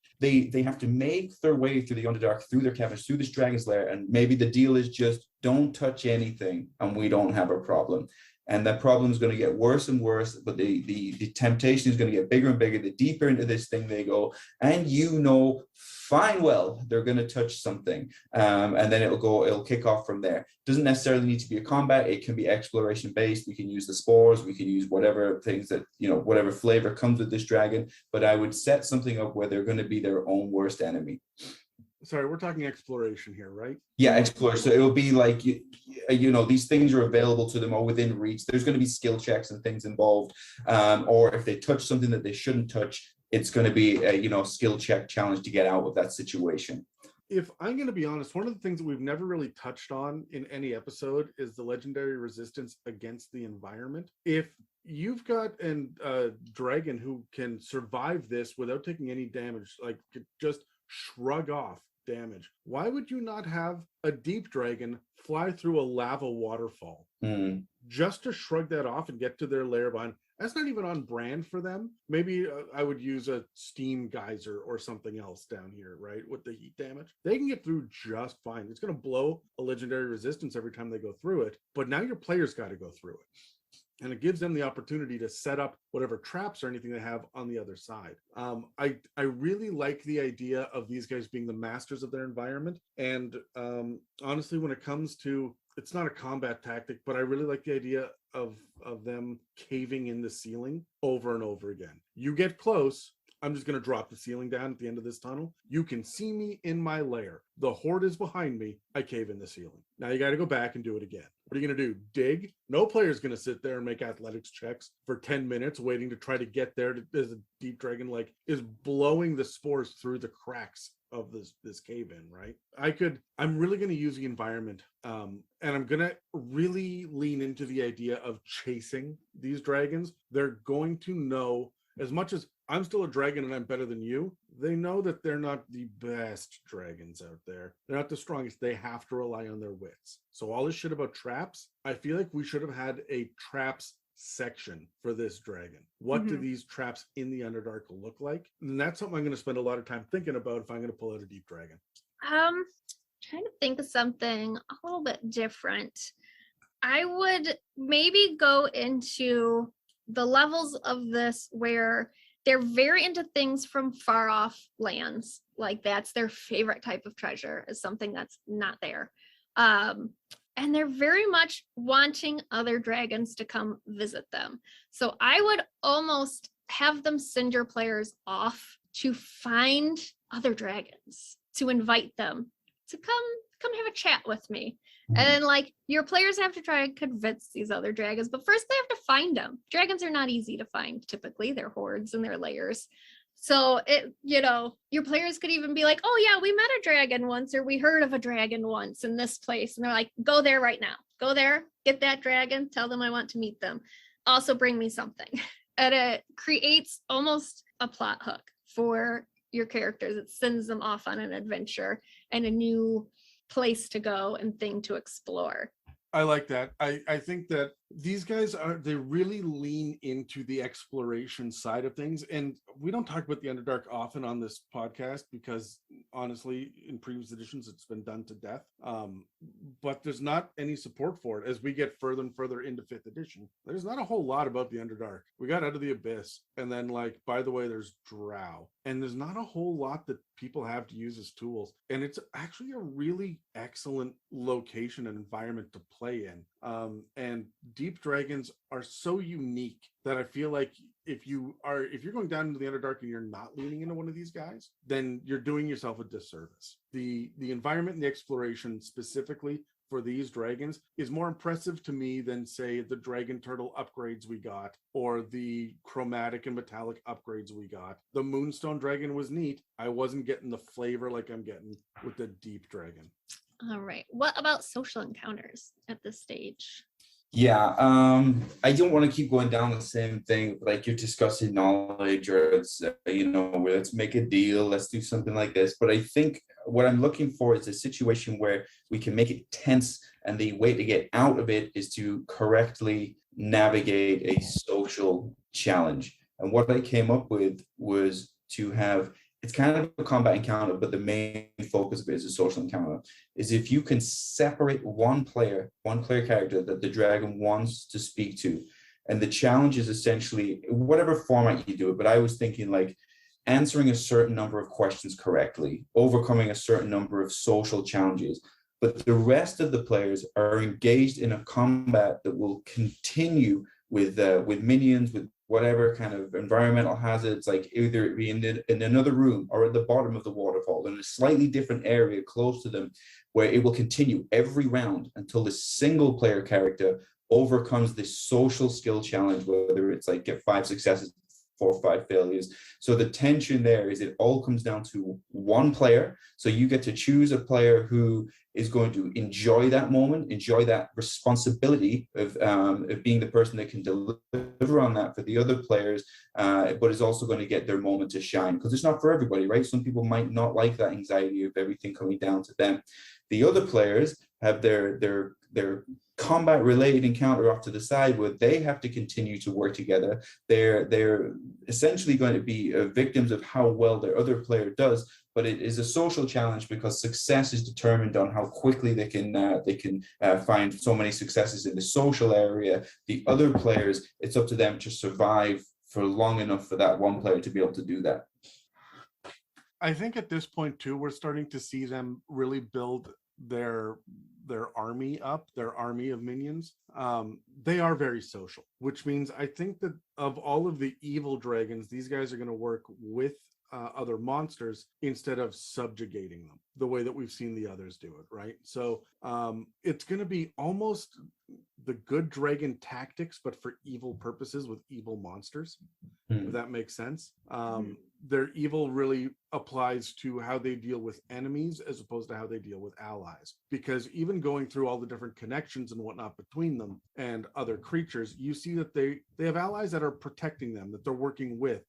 they have to make their way through the Underdark, through their caverns, through this dragon's lair, and maybe the deal is just don't touch anything and we don't have a problem. And that problem is going to get worse and worse, but the temptation is going to get bigger and bigger the deeper into this thing they go. And fine well, they're going to touch something. And then it'll kick off from there. Doesn't necessarily need to be a combat. It can be exploration based. We can use the spores. We can use whatever things that, whatever flavor comes with this dragon. But I would set something up where they're going to be their own worst enemy. Sorry, we're talking exploration here, right? Yeah, explore. So it will be like, these things are available to them or within reach. There's going to be skill checks and things involved. Or if they touch something that they shouldn't touch, it's going to be a, skill check challenge to get out of that situation. If I'm going to be honest, one of the things that we've never really touched on in any episode is the legendary resistance against the environment. If you've got a dragon who can survive this without taking any damage, like just shrug off damage, why would you not have a deep dragon fly through a lava waterfall just to shrug that off and get to their lair behind? That's not even on brand for them. Maybe I would use a steam geyser or something else down here, right? With the heat damage, they can get through just fine. It's going to blow a legendary resistance every time they go through it, but now your players got to go through it. And it gives them the opportunity to set up whatever traps or anything they have on the other side. I really like the idea of these guys being the masters of their environment. And honestly, when it comes to, it's not a combat tactic, but I really like the idea of them caving in the ceiling over and over again. You get close, I'm just going to drop the ceiling down at the end of this tunnel. You can see me in my lair. The horde is behind me. I cave in the ceiling. Now you got to go back and do it again. What are you going to do? Dig? No player's going to sit there and make athletics checks for 10 minutes waiting to try to get there as a deep dragon is blowing the spores through the cracks of this cave in, right? I'm really going to use the environment, and I'm going to really lean into the idea of chasing these dragons. They're going to know, as much as I'm still a dragon and I'm better than you, they know that they're not the best dragons out there. They're not the strongest. They have to rely on their wits. So all this shit about traps, I feel like we should have had a traps section for this dragon. What do these traps in the Underdark look like? And that's something I'm going to spend a lot of time thinking about if I'm going to pull out a deep dragon. Trying to think of something a little bit different. I would maybe go into the levels of this where they're very into things from far off lands. Like that's their favorite type of treasure, is something that's not there. And they're very much wanting other dragons to come visit them. So I would almost have them send your players off to find other dragons, to invite them to come have a chat with me. And then your players have to try and convince these other dragons, but first they have to find them. Dragons are not easy to find typically. They're hordes and they're layers. So your players could even be like, oh yeah, we met a dragon once, or we heard of a dragon once in this place. And they're like, go there right now. Go there, get that dragon, tell them I want to meet them. Also bring me something. And it creates almost a plot hook for your characters. It sends them off on an adventure and a new place to go and thing to explore. I like that. I think that these guys they really lean into the exploration side of things. And we don't talk about the Underdark often on this podcast because honestly, in previous editions, it's been done to death. But there's not any support for it. As we get further and further into 5th edition, there's not a whole lot about the Underdark. We got Out of the Abyss. And then by the way, there's Drow. And there's not a whole lot that people have to use as tools. And it's actually a really excellent location and environment to play in. And deep dragons are so unique that I feel like if you're going down into the Underdark and you're not leaning into one of these guys, then you're doing yourself a disservice. The environment and the exploration specifically for these dragons is more impressive to me than, say, the dragon turtle upgrades we got or the chromatic and metallic upgrades we got. The Moonstone dragon was neat. I wasn't getting the flavor like I'm getting with the deep dragon. All right. What about social encounters at this stage? Yeah, I don't want to keep going down the same thing, like you're discussing knowledge or it's, let's make a deal, let's do something like this. But I think what I'm looking for is a situation where we can make it tense, and the way to get out of it is to correctly navigate a social challenge. And what I came up with was to have it's kind of a combat encounter, but the main focus of it is a social encounter, is if you can separate one player character that the dragon wants to speak to. And the challenge is essentially whatever format you do it, but I was thinking like answering a certain number of questions correctly, overcoming a certain number of social challenges. But the rest of the players are engaged in a combat that will continue with minions, with whatever kind of environmental hazards, like either it be in another room or at the bottom of the waterfall in a slightly different area close to them, where it will continue every round until the single player character overcomes this social skill challenge, whether it's like get 5 successes, 4 or 5 failures. So the tension there is it all comes down to one player. So you get to choose a player who is going to enjoy that moment, enjoy that responsibility of being the person that can deliver on that for the other players, but is also going to get their moment to shine, because it's not for everybody, right? Some people might not like that anxiety of everything coming down to them. The other players have their combat related encounter off to the side, where they have to continue to work together. They're essentially going to be victims of how well their other player does, but it is a social challenge because success is determined on how quickly they can find so many successes in the social area. The other players, it's up to them to survive for long enough for that one player to be able to do that. I think at this point too, we're starting to see them really build their army up, their army of minions. They are very social, which means I think that of all of the evil dragons, these guys are going to work with other monsters instead of subjugating them the way that we've seen the others do it, right? So it's going to be almost the good dragon tactics, but for evil purposes with evil monsters, if that makes sense. Their evil really applies to how they deal with enemies as opposed to how they deal with allies. Because even going through all the different connections and whatnot between them and other creatures, you see that they have allies that are protecting them, that they're working with.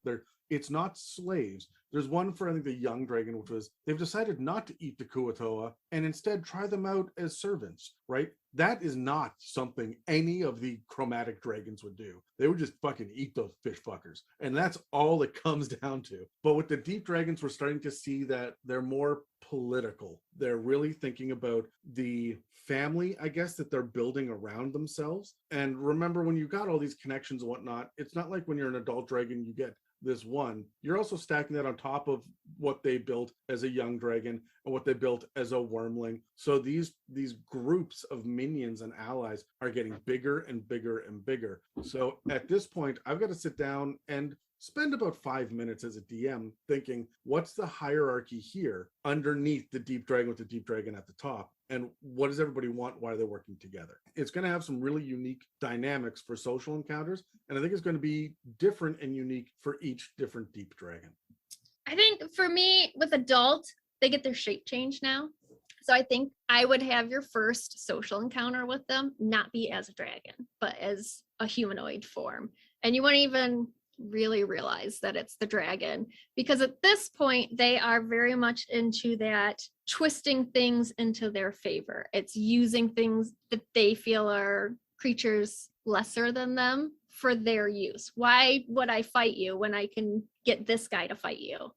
It's not slaves. There's one for, I think, the young dragon, which was they've decided not to eat the Kuatoa and instead try them out as servants, right? That is not something any of the chromatic dragons would do. They would just fucking eat those fish fuckers. And that's all it comes down to. But with the deep dragons, we're starting to see that they're more political. They're really thinking about the family, I guess, that they're building around themselves. And remember, when you got all these connections and whatnot, it's not like when you're an adult dragon, you get this one. You're also stacking that on top of what they built as a young dragon and what they built as a wyrmling. So these groups of minions and allies are getting bigger and bigger and bigger. So at this point, I've got to sit down and spend about 5 minutes as a DM thinking, what's the hierarchy here underneath the deep dragon with the deep dragon at the top? And what does everybody want? Why are they working together? It's going to have some really unique dynamics for social encounters. And I think it's going to be different and unique for each different deep dragon. I think for me, with adult, they get their shape changed now. So I think I would have your first social encounter with them not be as a dragon, but as a humanoid form. And you wouldn't even really realize that it's the dragon, because at this point they are very much into that twisting things into their favor. It's using things that they feel are creatures lesser than them for their use. Why would I fight you when I can get this guy to fight you?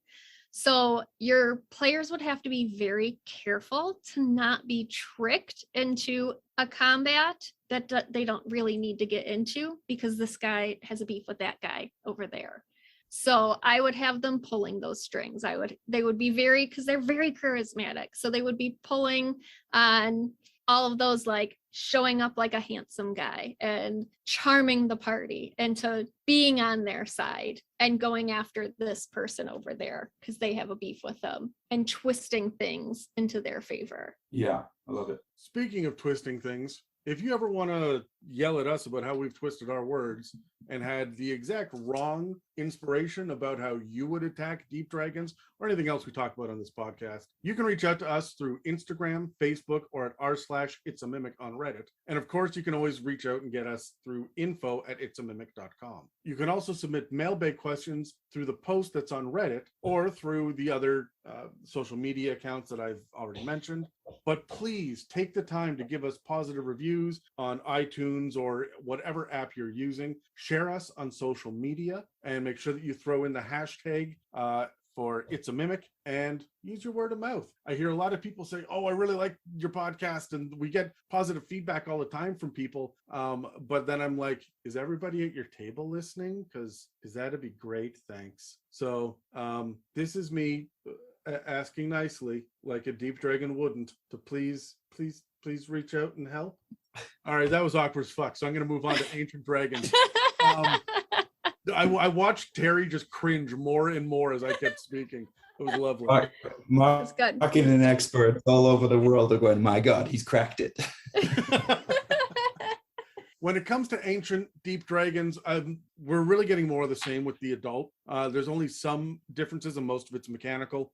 So your players would have to be very careful to not be tricked into a combat that they don't really need to get into, because this guy has a beef with that guy over there. So I would have them pulling those strings. They would be because they're very charismatic. So they would be pulling on all of those, like showing up like a handsome guy and charming the party into being on their side and going after this person over there because they have a beef with them, and twisting things into their favor. Yeah, I love it. Speaking of twisting things, if you ever want to yell at us about how we've twisted our words and had the exact wrong inspiration about how you would attack deep dragons or anything else we talk about on this podcast, you can reach out to us through Instagram, Facebook, or at r/itsamimic on Reddit. And of course, you can always reach out and get us through info@itsamimic.com. You can also submit mailbag questions through the post that's on Reddit or through the other social media accounts that I've already mentioned. But please take the time to give us positive reviews on iTunes or whatever app you're using. Share us on social media and make sure that you throw in the hashtag for It's a Mimic, and use your word of mouth. I hear a lot of people say, oh, I really like your podcast, and we get positive feedback all the time from people. But then I'm like, is everybody at your table listening? Because that'd be great. Thanks. So this is me asking nicely, like a deep dragon wouldn't, to please reach out and help. All right, that was awkward as fuck. So I'm going to move on to Ancient Dragons. I watched Terry just cringe more and more as I kept speaking. It was lovely. Marking an expert all over the world are going, my God, he's cracked it. When it comes to Ancient Deep Dragons, we're really getting more of the same with the adult. There's only some differences, and most of it's mechanical.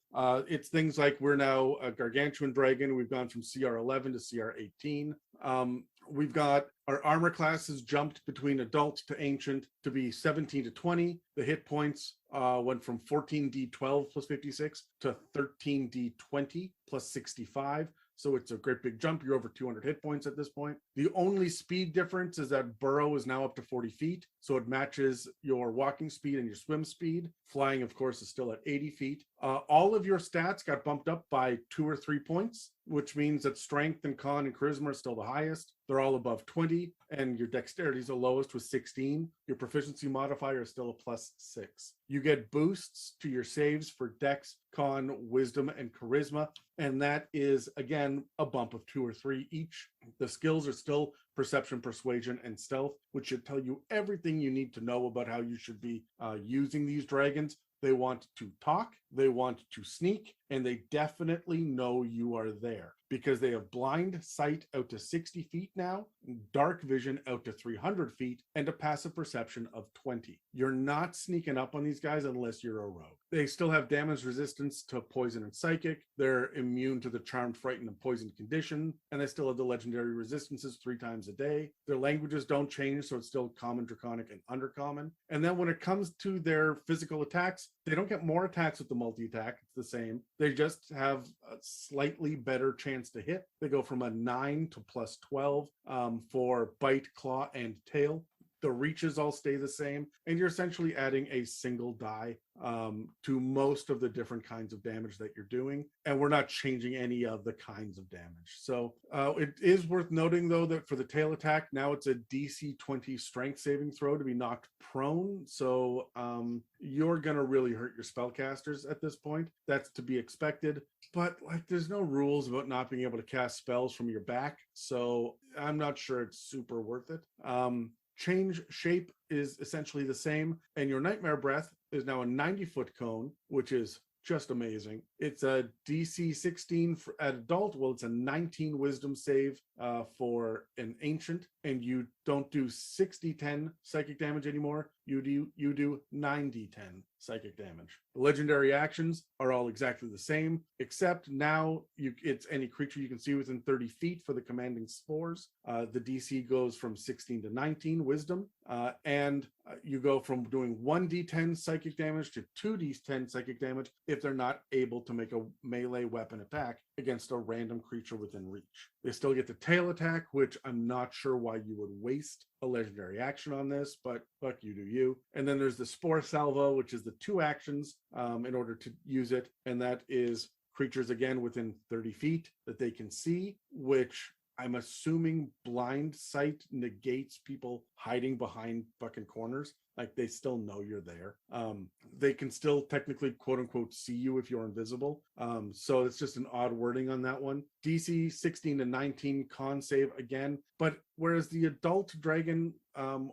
It's things like we're now a Gargantuan Dragon. We've gone from CR11 to CR18. We've got our armor classes jumped between adult to ancient to be 17 to 20. The hit points went from 14d12 plus 56 to 13d20 plus 65. So it's a great big jump. You're over 200 hit points at this point. The only speed difference is that burrow is now up to 40 feet. So it matches your walking speed and your swim speed. Flying, of course, is still at 80 feet. All of your stats got bumped up by 2 or 3 points, which means that strength and con and charisma are still the highest. They're all above 20, and your dexterity is the lowest with 16. Your proficiency modifier is still a +6. You get boosts to your saves for dex, con, wisdom, and charisma, and that is, again, a bump of 2 or 3 each. The skills are still perception, persuasion, and stealth, which should tell you everything you need to know about how you should be using these dragons. They want to talk, they want to sneak, and they definitely know you are there because they have blind sight out to 60 feet now, dark vision out to 300 feet, and a passive perception of 20. You're not sneaking up on these guys unless you're a rogue. They still have damage resistance to poison and psychic. They're immune to the charmed, frightened, and poisoned condition, and they still have the legendary resistances 3 times a day. Their languages don't change, so it's still common, draconic, and undercommon. And then when it comes to their physical attacks, they don't get more attacks with the multi-attack. It's the same. They just have a slightly better chance to hit. They go from a 9 to +12 for bite, claw, and tail. The reaches all stay the same, and you're essentially adding a single die to most of the different kinds of damage that you're doing, and we're not changing any of the kinds of damage. So it is worth noting, though, that for the tail attack, now it's a DC 20 strength saving throw to be knocked prone, so you're going to really hurt your spellcasters at this point. That's to be expected, but like there's no rules about not being able to cast spells from your back, so I'm not sure it's super worth it. Change shape is essentially the same, and your nightmare breath is now a 90-foot cone, which is just amazing. It's a DC 16 for at adult. Well, it's a 19 wisdom save for an ancient, and you don't do 6d10 psychic damage anymore. You do 9d10 psychic damage. The legendary actions are all exactly the same, except now it's any creature you can see within 30 feet for the commanding spores. The DC goes from 16 to 19 wisdom, and you go from doing 1d10 psychic damage to 2d10 psychic damage if they're not able to make a melee weapon attack against a random creature within reach. They still get the tail attack, which I'm not sure why you would waste a legendary action on this, but fuck you, do you. And then there's the Spore Salvo, which is the 2 actions in order to use it, and that is creatures again within 30 feet that they can see, which I'm assuming blind sight negates people hiding behind fucking corners. Like they still know you're there. They can still technically quote unquote see you if you're invisible. So it's just an odd wording on that one. DC 16 to 19 con save again, but whereas the adult dragon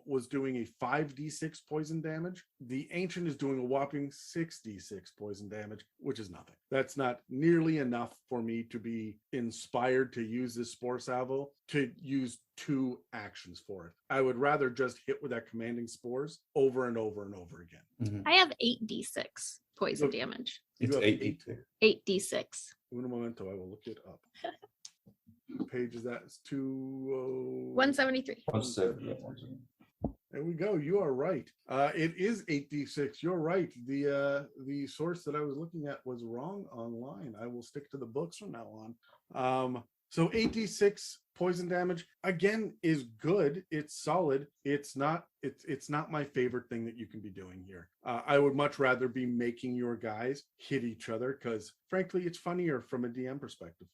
was doing a 5d6 poison damage, the ancient is doing a whopping 6d6 poison damage, which is nothing. That's not nearly enough for me to be inspired to use this Spore Salvo to use 2 actions for it. I would rather just hit with that commanding spores over and over and over again. Mm-hmm. I have 8d6 poison damage. It's 8. 8d6. Un momento, I will look it up. What page is that? It's 173. 170. There we go. You are right. It is 8d6. You're right. The source that I was looking at was wrong online. I will stick to the books from now on. So 8d6 poison damage again is good. It's solid. It's not my favorite thing that you can be doing here. I would much rather be making your guys hit each other because frankly it's funnier from a DM perspective.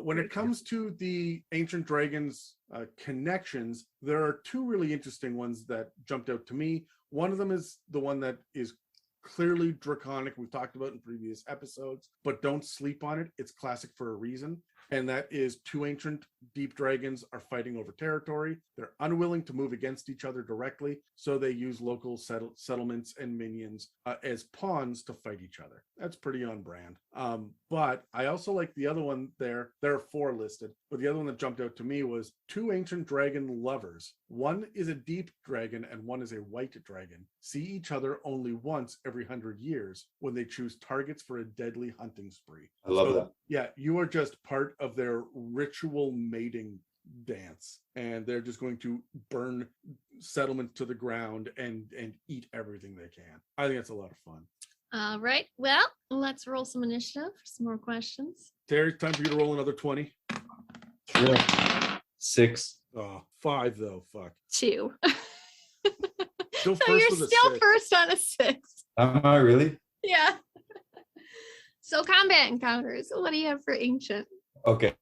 When it comes to the Ancient Dragons connections, there are two really interesting ones that jumped out to me. One of them is the one that is clearly draconic, we've talked about in previous episodes, but don't sleep on it. It's classic for a reason. And that is two ancient deep dragons are fighting over territory. They're unwilling to move against each other directly, so they use local settlements and minions as pawns to fight each other. That's pretty on brand. But I also like the other one there. There are 4 listed, but the other one that jumped out to me was two ancient dragon lovers. One is a deep dragon and one is a white dragon. See each other only once every 100 years when they choose targets for a deadly hunting spree. I love that. Yeah, you are just part of their ritual mating dance, and they're just going to burn settlement to the ground and eat everything they can. I think that's a lot of fun. All right. Well, let's roll some initiative for some more questions. Terry, time for you to roll another 20. Sure. 6. 5 though. Fuck. 2. Still So first you're with a still 6. first on a 6. Am I really? Yeah. So combat encounters. What do you have for ancient? Okay.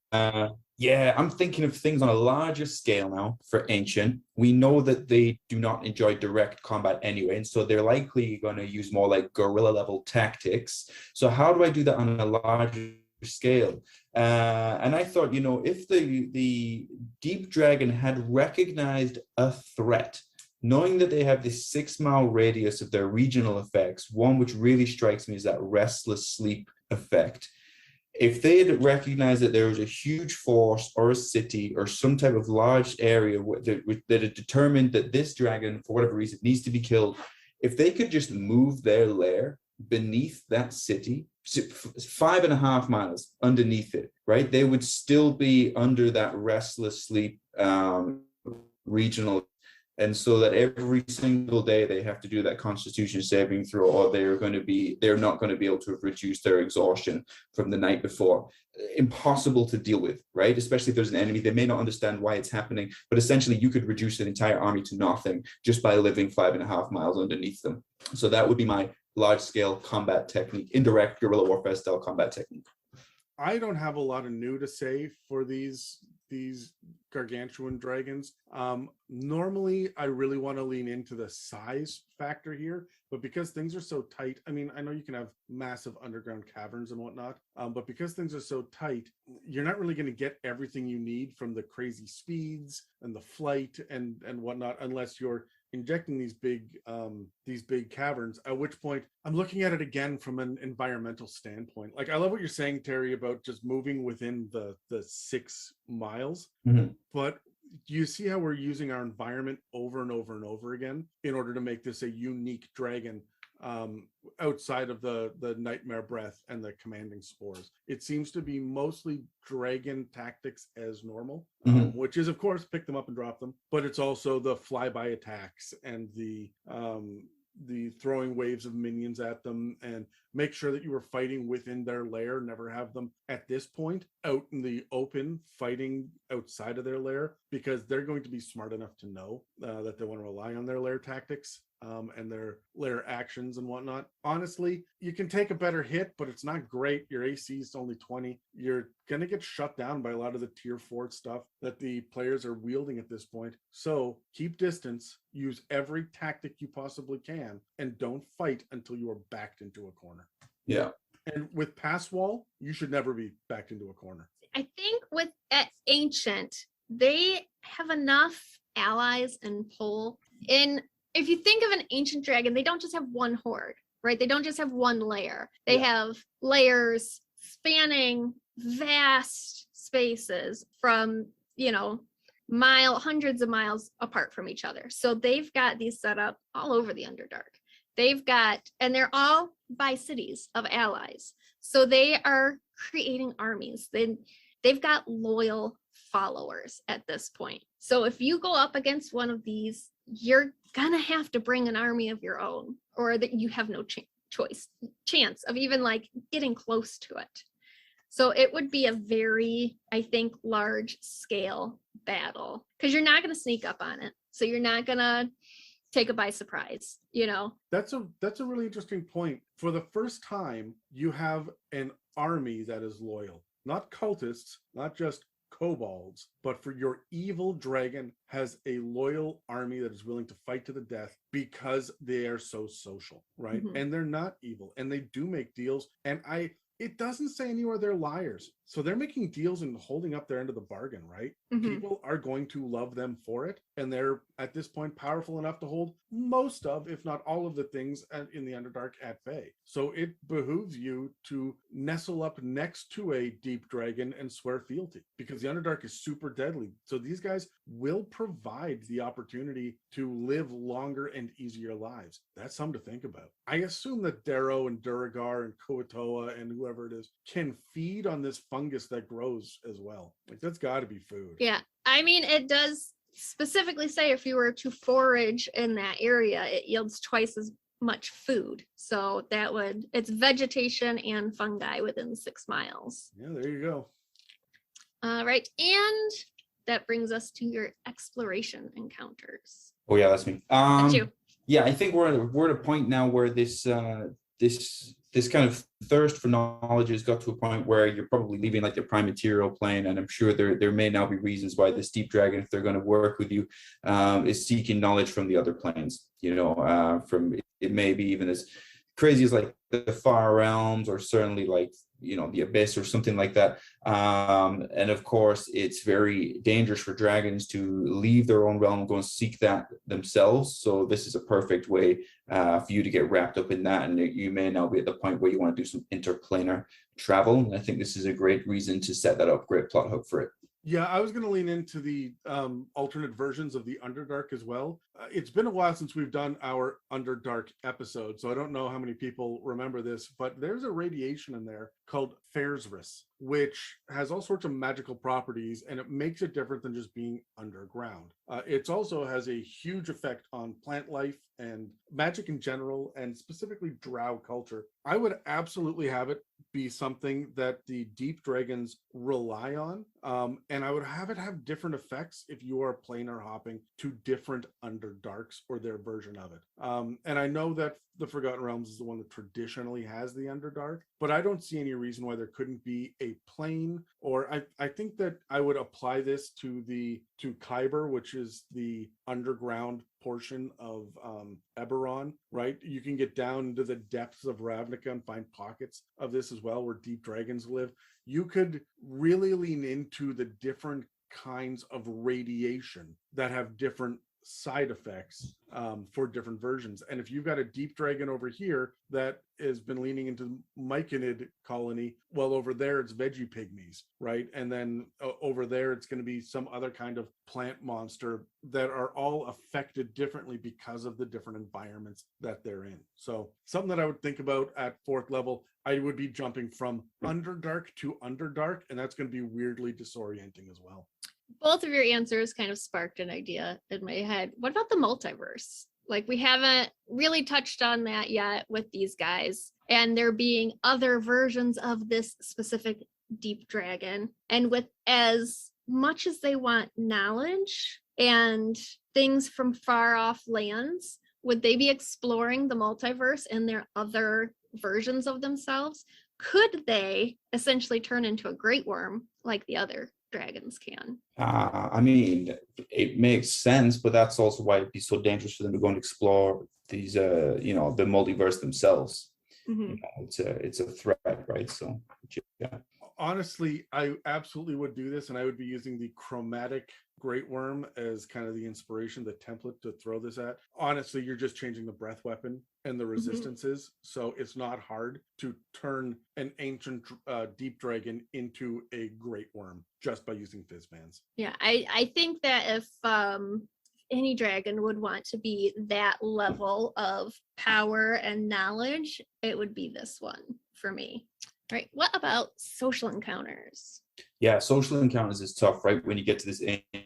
Yeah, I'm thinking of things on a larger scale now for Ancient. We know that they do not enjoy direct combat anyway, and so they're likely going to use more like guerrilla level tactics. So how do I do that on a larger scale? And I thought, if the Deep Dragon had recognized a threat, knowing that they have this 6-mile radius of their regional effects, one which really strikes me is that restless sleep effect. If they had recognized that there was a huge force or a city or some type of large area that had determined that this dragon, for whatever reason, needs to be killed, if they could just move their lair beneath that city, 5.5 miles underneath it, right? They would still be under that restless sleep regional. And so that every single day they have to do that Constitution saving throw, or they're not going to be able to have reduced their exhaustion from the night before. Impossible to deal with, right? Especially if there's an enemy. They may not understand why it's happening, but essentially you could reduce an entire army to nothing just by living 5.5 miles underneath them. So that would be my large-scale combat technique, indirect guerrilla warfare style combat technique. I don't have a lot of new to say for these gargantuan dragons. Normally I really want to lean into the size factor here, but because things are so tight, I mean, I know you can have massive underground caverns and whatnot, but because things are so tight, you're not really going to get everything you need from the crazy speeds and the flight and whatnot unless you're injecting these big caverns, at which point I'm looking at it again from an environmental standpoint. Like, I love what you're saying, Terry, about just moving within the 6 miles, but you see how we're using our environment over and over and over again in order to make this a unique dragon outside of the nightmare breath and the commanding spores. It seems to be mostly dragon tactics as normal, which is, of course, pick them up and drop them, but it's also the flyby attacks and the throwing waves of minions at them, and make sure that you are fighting within their lair. Never have them at this point out in the open fighting outside of their lair, because they're going to be smart enough to know that they want to rely on their lair tactics and their lair actions and whatnot. Honestly, you can take a better hit, but it's not great. Your AC is only 20. You're going to get shut down by a lot of the tier 4 stuff that the players are wielding at this point. So keep distance, use every tactic you possibly can, and don't fight until you are backed into a corner. Yeah. And with pass wall, you should never be backed into a corner. I think with Ancient, they have enough allies and pull. If you think of an ancient dragon, they don't just have one horde, right? They don't just have one layer. They have layers spanning vast spaces from, hundreds of miles apart from each other. So they've got these set up all over the Underdark. And they're all by cities of allies. So they are creating armies. They've got loyal followers at this point. So if you go up against one of these, you're gonna have to bring an army of your own, or that you have no chance of even like getting close to it. So it would be a very, I think, large scale battle because you're not going to sneak up on it. So you're not going to take it by surprise, you know? That's a really interesting point. For the first time, you have an army that is loyal, not cultists, not just kobolds, but for your evil dragon has a loyal army that is willing to fight to the death because they are so social, right? And they're not evil, and they do make deals. And it doesn't say anywhere they're liars. So they're making deals and holding up their end of the bargain, right? People are going to love them for it. And they're, at this point, powerful enough to hold most of, if not all of the things in the Underdark at bay. So it behooves you to nestle up next to a deep dragon and swear fealty, because the Underdark is super deadly. So these guys will provide the opportunity to live longer and easier lives. That's something to think about. I assume that Darrow and Duragar and Kuatoa and whoever it is can feed on this fungus that grows as well. Like, that's got to be food. Yeah. I mean, it does specifically say if you were to forage in that area, it yields twice as much food. So it's vegetation and fungi within 6 miles. Yeah, there you go. All right. And that brings us to your exploration encounters. Oh yeah, that's me. That's you. Yeah, I think we're at a point now where this kind of thirst for knowledge has got to a point where you're probably leaving like the prime material plane, and I'm sure there may now be reasons why this deep dragon, if they're going to work with you, is seeking knowledge from the other planes. You know, from it may be even as crazy as like the far realms, or certainly like, you know, the abyss or something like that. And of course, it's very dangerous for dragons to leave their own realm and go and seek that themselves. So this is a perfect way for you to get wrapped up in that. And you may now be at the point where you want to do some interplanar travel. And I think this is a great reason to set that up, great plot hook for it. Yeah, I was going to lean into the alternate versions of the Underdark as well. It's been a while since we've done our Underdark episode, so I don't know how many people remember this, but there's a radiation in there called Fairsris, which has all sorts of magical properties, and it makes it different than just being underground. It also has a huge effect on plant life and magic in general, and specifically drow culture. I would absolutely have it be something that the deep dragons rely on, and I would have it have different effects if you are planar hopping to different Underdarks or their version of it. And I know that the Forgotten Realms is the one that traditionally has the Underdark, but I don't see any reason why there couldn't be a plane, or I think that I would apply this to Khyber, which is the underground portion of Eberron, right? You can get down into the depths of Ravnica and find pockets of this as well where deep dragons live. You could really lean into the different kinds of radiation that have different side effects for different versions. And if you've got a deep dragon over here that has been leaning into Myconid colony, well, over there it's veggie pygmies, right? And then over there it's going to be some other kind of plant monster that are all affected differently because of the different environments that they're in. So something that I would think about at 4th level, I would be jumping from Underdark to Underdark, and that's going to be weirdly disorienting as well. Both of your answers kind of sparked an idea in my head. What about the multiverse? Like, we haven't really touched on that yet with these guys, and there being other versions of this specific deep dragon. And with as much as they want knowledge and things from far off lands, would they be exploring the multiverse and their other versions of themselves? Could they essentially turn into a great worm like the other dragons can? I mean, it makes sense, but that's also why it'd be so dangerous for them to go and explore these, the multiverse themselves. You know, it's a threat, right? So, yeah. Honestly, I absolutely would do this, and I would be using the chromatic great worm as kind of the inspiration, the template to throw this at. Honestly, you're just changing the breath weapon and the resistances, so it's not hard to turn an ancient deep dragon into a great worm just by using fizzbands. Yeah, I think that if any dragon would want to be that level of power and knowledge, it would be this one for me. Right. What about social encounters? Yeah, social encounters is tough, right? When you get to this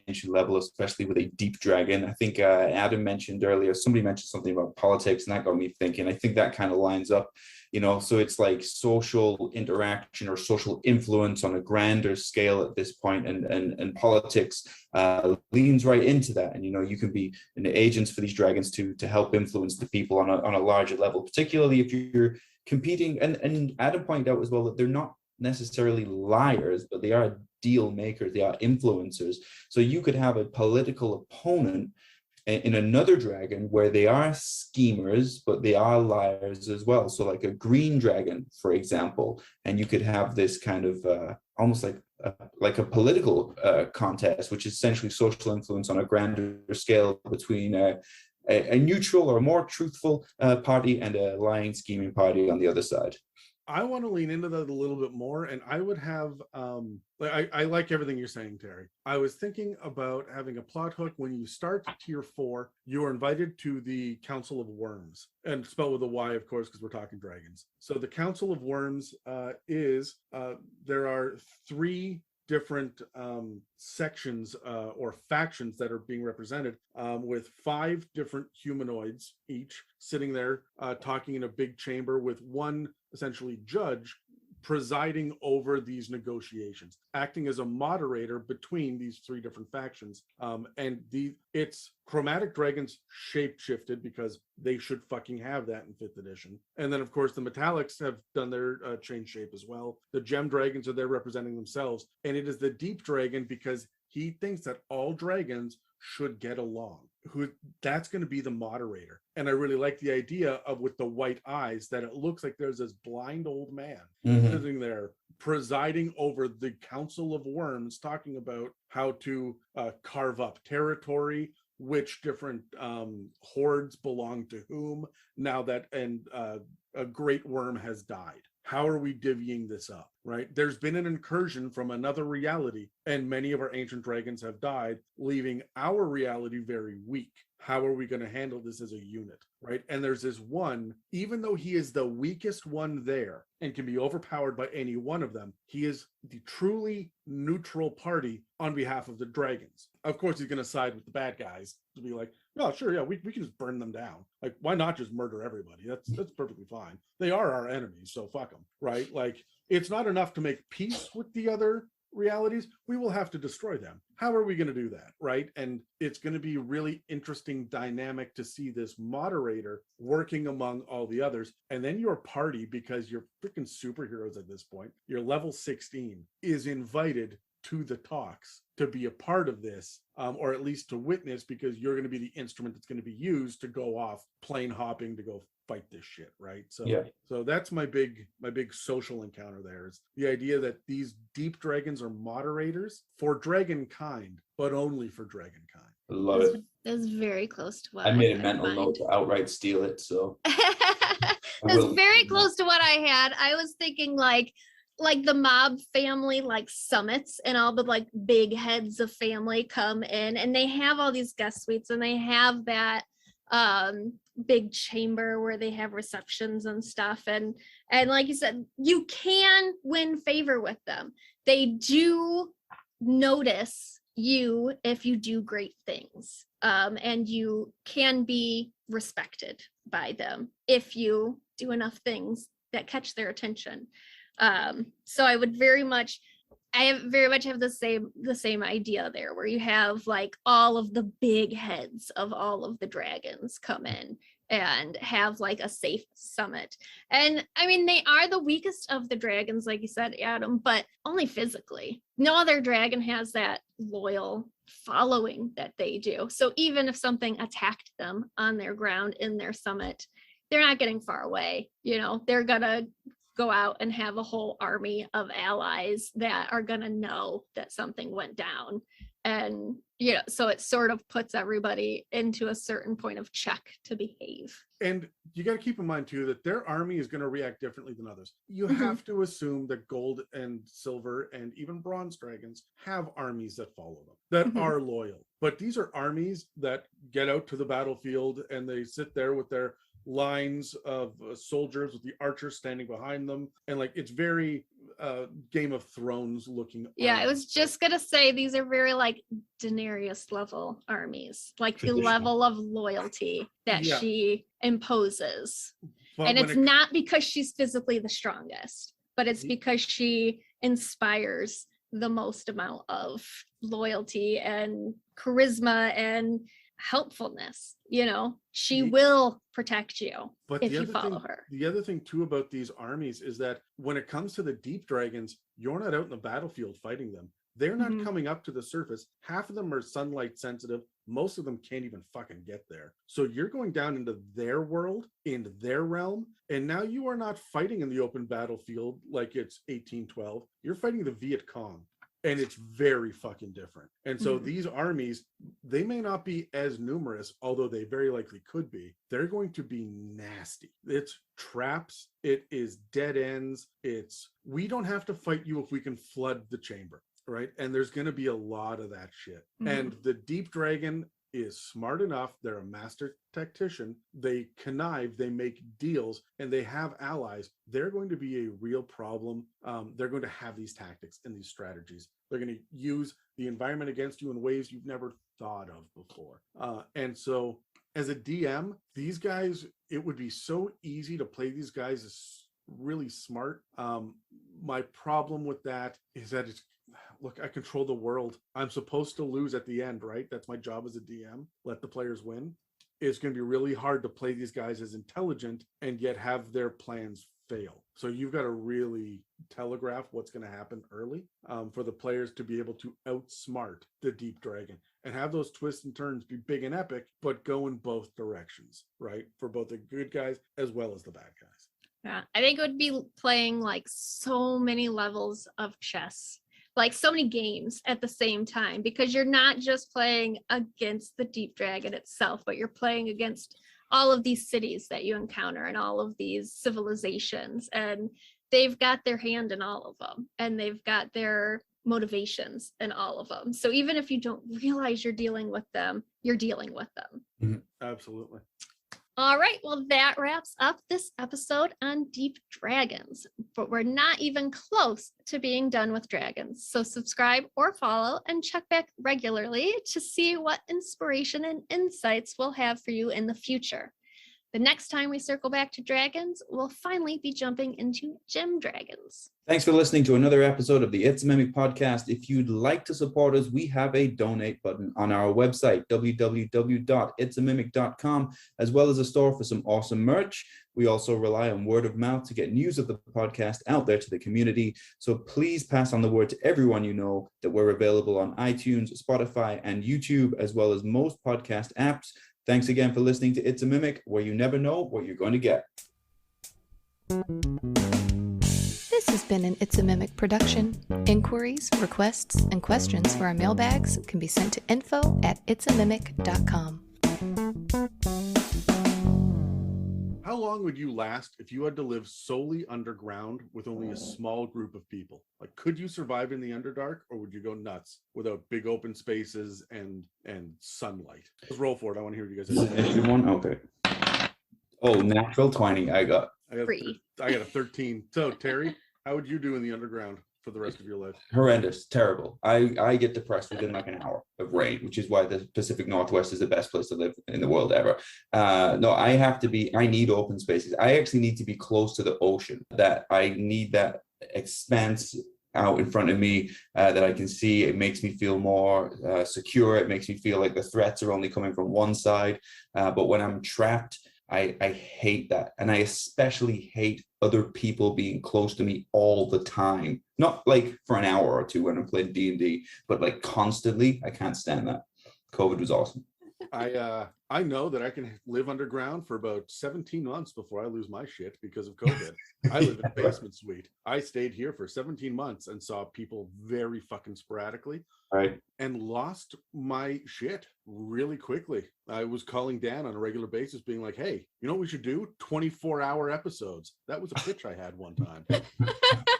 ancient level, especially with a deep dragon. I think Adam mentioned earlier, somebody mentioned something about politics, and that got me thinking. I think that kind of lines up, so it's like social interaction or social influence on a grander scale at this point, and politics leans right into that. And you can be an agents for these dragons to help influence the people on a larger level, particularly if you're competing. And Adam pointed out as well that they're not necessarily liars, but they are deal makers, they are influencers. So you could have a political opponent in another dragon where they are schemers, but they are liars as well. So like a green dragon, for example, and you could have this kind of almost like a political contest, which is essentially social influence on a grander scale between a neutral or more truthful party and a lying, scheming party on the other side. I want to lean into that a little bit more, and I would have I like everything you're saying, Terry. I was thinking about having a plot hook. When you start tier 4, you are invited to the Council of Worms, and spelled with a Y, of course, because we're talking dragons. So the Council of Worms is there are 3 different sections or factions that are being represented with 5 different humanoids each sitting there talking in a big chamber with one essentially judge presiding over these negotiations, acting as a moderator between these 3 different factions. And it's chromatic dragons shape shifted because they should fucking have that in 5th edition. And then of course the metallics have done their change shape as well. The gem dragons are there representing themselves, and it is the deep dragon because he thinks that all dragons should get along. That's going to be the moderator. And I really like the idea of, with the white eyes, that it looks like there's this blind old man sitting there presiding over the Council of Worms, talking about how to carve up territory, which different hordes belong to whom, now that a great worm has died. How are we divvying this up, right? There's been an incursion from another reality, and many of our ancient dragons have died, leaving our reality very weak. How are we going to handle this as a unit, right? And there's this one, even though he is the weakest one there and can be overpowered by any one of them, he is the truly neutral party on behalf of the dragons. Of course, he's going to side with the bad guys to be like, oh, sure, yeah, we can just burn them down. Like, why not just murder everybody? That's perfectly fine. They are our enemies, so fuck them, right? Like, it's not enough to make peace with the other realities. We will have to destroy them. How are we going to do that, right? And it's going to be really interesting dynamic to see this moderator working among all the others. And then your party, because you're freaking superheroes at this point, you're level 16, is invited to the talks to be a part of this, or at least to witness, because you're going to be the instrument that's going to be used to go off plane hopping to go fight this shit, right? So yeah. So that's my big social encounter there, is the idea that these deep dragons are moderators for dragon kind, but only for dragon kind. I love it. That's very close to what I made a mental note to outright steal it, so that's very close to what I had. I was thinking like the mob family like summits, and all the like big heads of family come in, and they have all these guest suites, and they have that big chamber where they have receptions and stuff, and like you said, you can win favor with them. They do notice you if you do great things, and you can be respected by them if you do enough things that catch their attention. So I very much have the same idea there, where you have like all of the big heads of all of the dragons come in and have like a safe summit. And I mean, they are the weakest of the dragons, like you said, Adam, but only physically. No other dragon has that loyal following that they do. So even if something attacked them on their ground in their summit, they're not getting far away. They're gonna go out and have a whole army of allies that are going to know that something went down. And, so it sort of puts everybody into a certain point of check to behave. And you got to keep in mind, too, that their army is going to react differently than others. You have to assume that gold and silver and even bronze dragons have armies that follow them, that are loyal. But these are armies that get out to the battlefield, and they sit there with their lines of soldiers with the archers standing behind them, and like it's very Game of Thrones looking. Yeah, I was just gonna say these are very like Daenerys level armies, like the level of loyalty that she imposes. But and it's not because she's physically the strongest, but it's because she inspires the most amount of loyalty and charisma and helpfulness. You know, she will protect you if you follow her. The other thing too about these armies is that when it comes to the deep dragons, you're not out in the battlefield fighting them. They're not coming up to the surface. Half of them are sunlight sensitive. Most of them can't even fucking get there. So you're going down into their world, in their realm, and now you are not fighting in the open battlefield like it's 1812. You're fighting the Viet Cong. And it's very fucking different. And so these armies, they may not be as numerous, although they very likely could be. They're going to be nasty. It's traps. It is dead ends. It's, we don't have to fight you if we can flood the chamber, right? And there's going to be a lot of that shit. And the deep dragon is smart enough. They're a master tactician. They connive, they make deals, and they have allies. They're going to be a real problem. They're going to have these tactics and these strategies. They're going to use the environment against you in ways you've never thought of before. And so as a DM, these guys, it would be so easy to play these guys as really smart. My problem with that is that it's, look, I control the world. I'm supposed to lose at the end, right? That's my job as a DM. Let the players win. It's going to be really hard to play these guys as intelligent and yet have their plans fail. So you've got to really telegraph what's going to happen early for the players to be able to outsmart the deep dragon and have those twists and turns be big and epic, but go in both directions, right? For both the good guys as well as the bad guys. Yeah, I think it would be playing like so many levels of chess, like so many games at the same time, because you're not just playing against the deep dragon itself, but you're playing against all of these cities that you encounter and all of these civilizations, and they've got their hand in all of them, and they've got their motivations in all of them. So even if you don't realize you're dealing with them, you're dealing with them. Absolutely. All right, well, that wraps up this episode on Deep Dragons, but we're not even close to being done with dragons. So subscribe or follow and check back regularly to see what inspiration and insights we'll have for you in the future. The next time we circle back to dragons, we'll finally be jumping into gem dragons. Thanks for listening to another episode of the It's a Mimic podcast. If you'd like to support us, we have a donate button on our website, www.itsamimic.com, as well as a store for some awesome merch. We also rely on word of mouth to get news of the podcast out there to the community. So please pass on the word to everyone you know that we're available on iTunes, Spotify, and YouTube, as well as most podcast apps. Thanks again for listening to It's a Mimic, where you never know what you're going to get. This has been an It's a Mimic production. Inquiries, requests, and questions for our mailbags can be sent to info@itsamimic.com. How long would you last if you had to live solely underground with only a small group of people? Like, could you survive in the Underdark, or would you go nuts without big open spaces and sunlight? Let's roll for it. I want to hear what you guys say. Everyone? Okay. Oh, natural 20. I got a 13. So, Terry, how would you do in the underground for the rest of your life? Horrendous, terrible. I get depressed within like an hour of rain, which is why the Pacific Northwest is the best place to live in the world ever. No, I need open spaces. I actually need to be close to the ocean. That I need that expanse out in front of me that I can see. It makes me feel more secure. It makes me feel like the threats are only coming from one side. But when I'm trapped, I hate that. And I especially hate other people being close to me all the time. Not like for an hour or two when I'm playing D&D, but like constantly. I can't stand that. COVID was awesome. I know that I can live underground for about 17 months before I lose my shit because of COVID. I live in a basement suite. I stayed here for 17 months and saw people very fucking sporadically. Right. And lost my shit really quickly. I was calling Dan on a regular basis being like, hey, you know what we should do? 24-hour episodes. That was a pitch I had one time.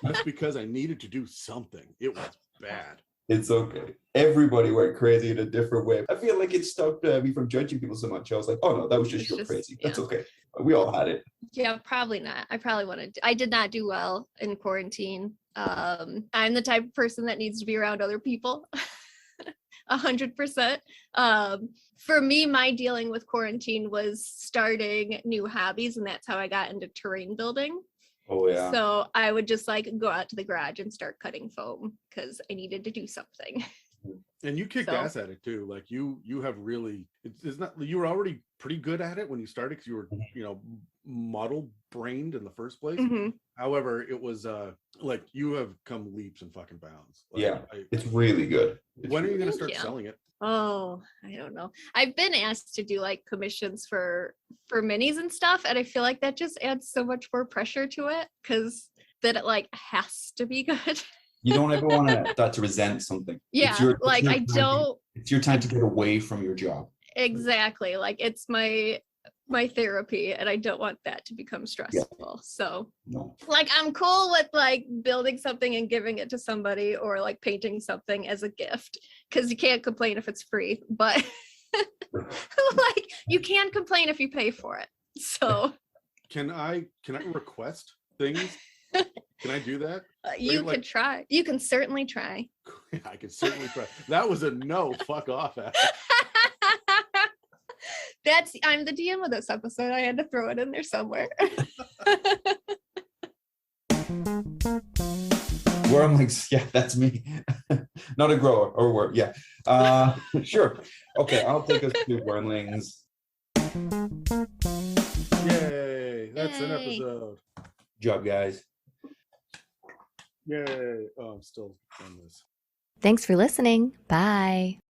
That's because I needed to do something. It was bad. It's okay. Everybody went crazy in a different way. I feel like it stopped me from judging people so much. I was like, oh no, that was just crazy. That's okay. We all had it. Yeah, probably not. I did not do well in quarantine. I'm the type of person that needs to be around other people. 100%. For me, my dealing with quarantine was starting new hobbies, and that's how I got into terrain building. Oh yeah. So I would just like go out to the garage and start cutting foam because I needed to do something. And you kicked ass at it too. Like you have really, it's not, you were already pretty good at it when you started because you were, model brained in the first place. Mm-hmm. However, it was like you have come leaps and fucking bounds. Like, it's really good. When are you going to start selling it? Oh, I don't know. I've been asked to do like commissions for minis and stuff, and I feel like that just adds so much more pressure to it because then it like has to be good. You don't ever want to start to resent something. Yeah, it's your time to get away from your job. Exactly. Like it's my therapy, and I don't want that to become stressful. Yeah. So like I'm cool with like building something and giving it to somebody or like painting something as a gift because you can't complain if it's free, but like you can complain if you pay for it. So can I request things? Can I do that? You could try. You can certainly try. I can certainly try. That was a no. Fuck off. I'm the DM of this episode. I had to throw it in there somewhere. Wyrmlings, yeah, that's me. Not a grower or worm, yeah. Sure. Okay, I'll take us to Wyrmlings. Yay! That's an episode. Good job, guys. Yay! Oh, I'm still on this. Thanks for listening. Bye.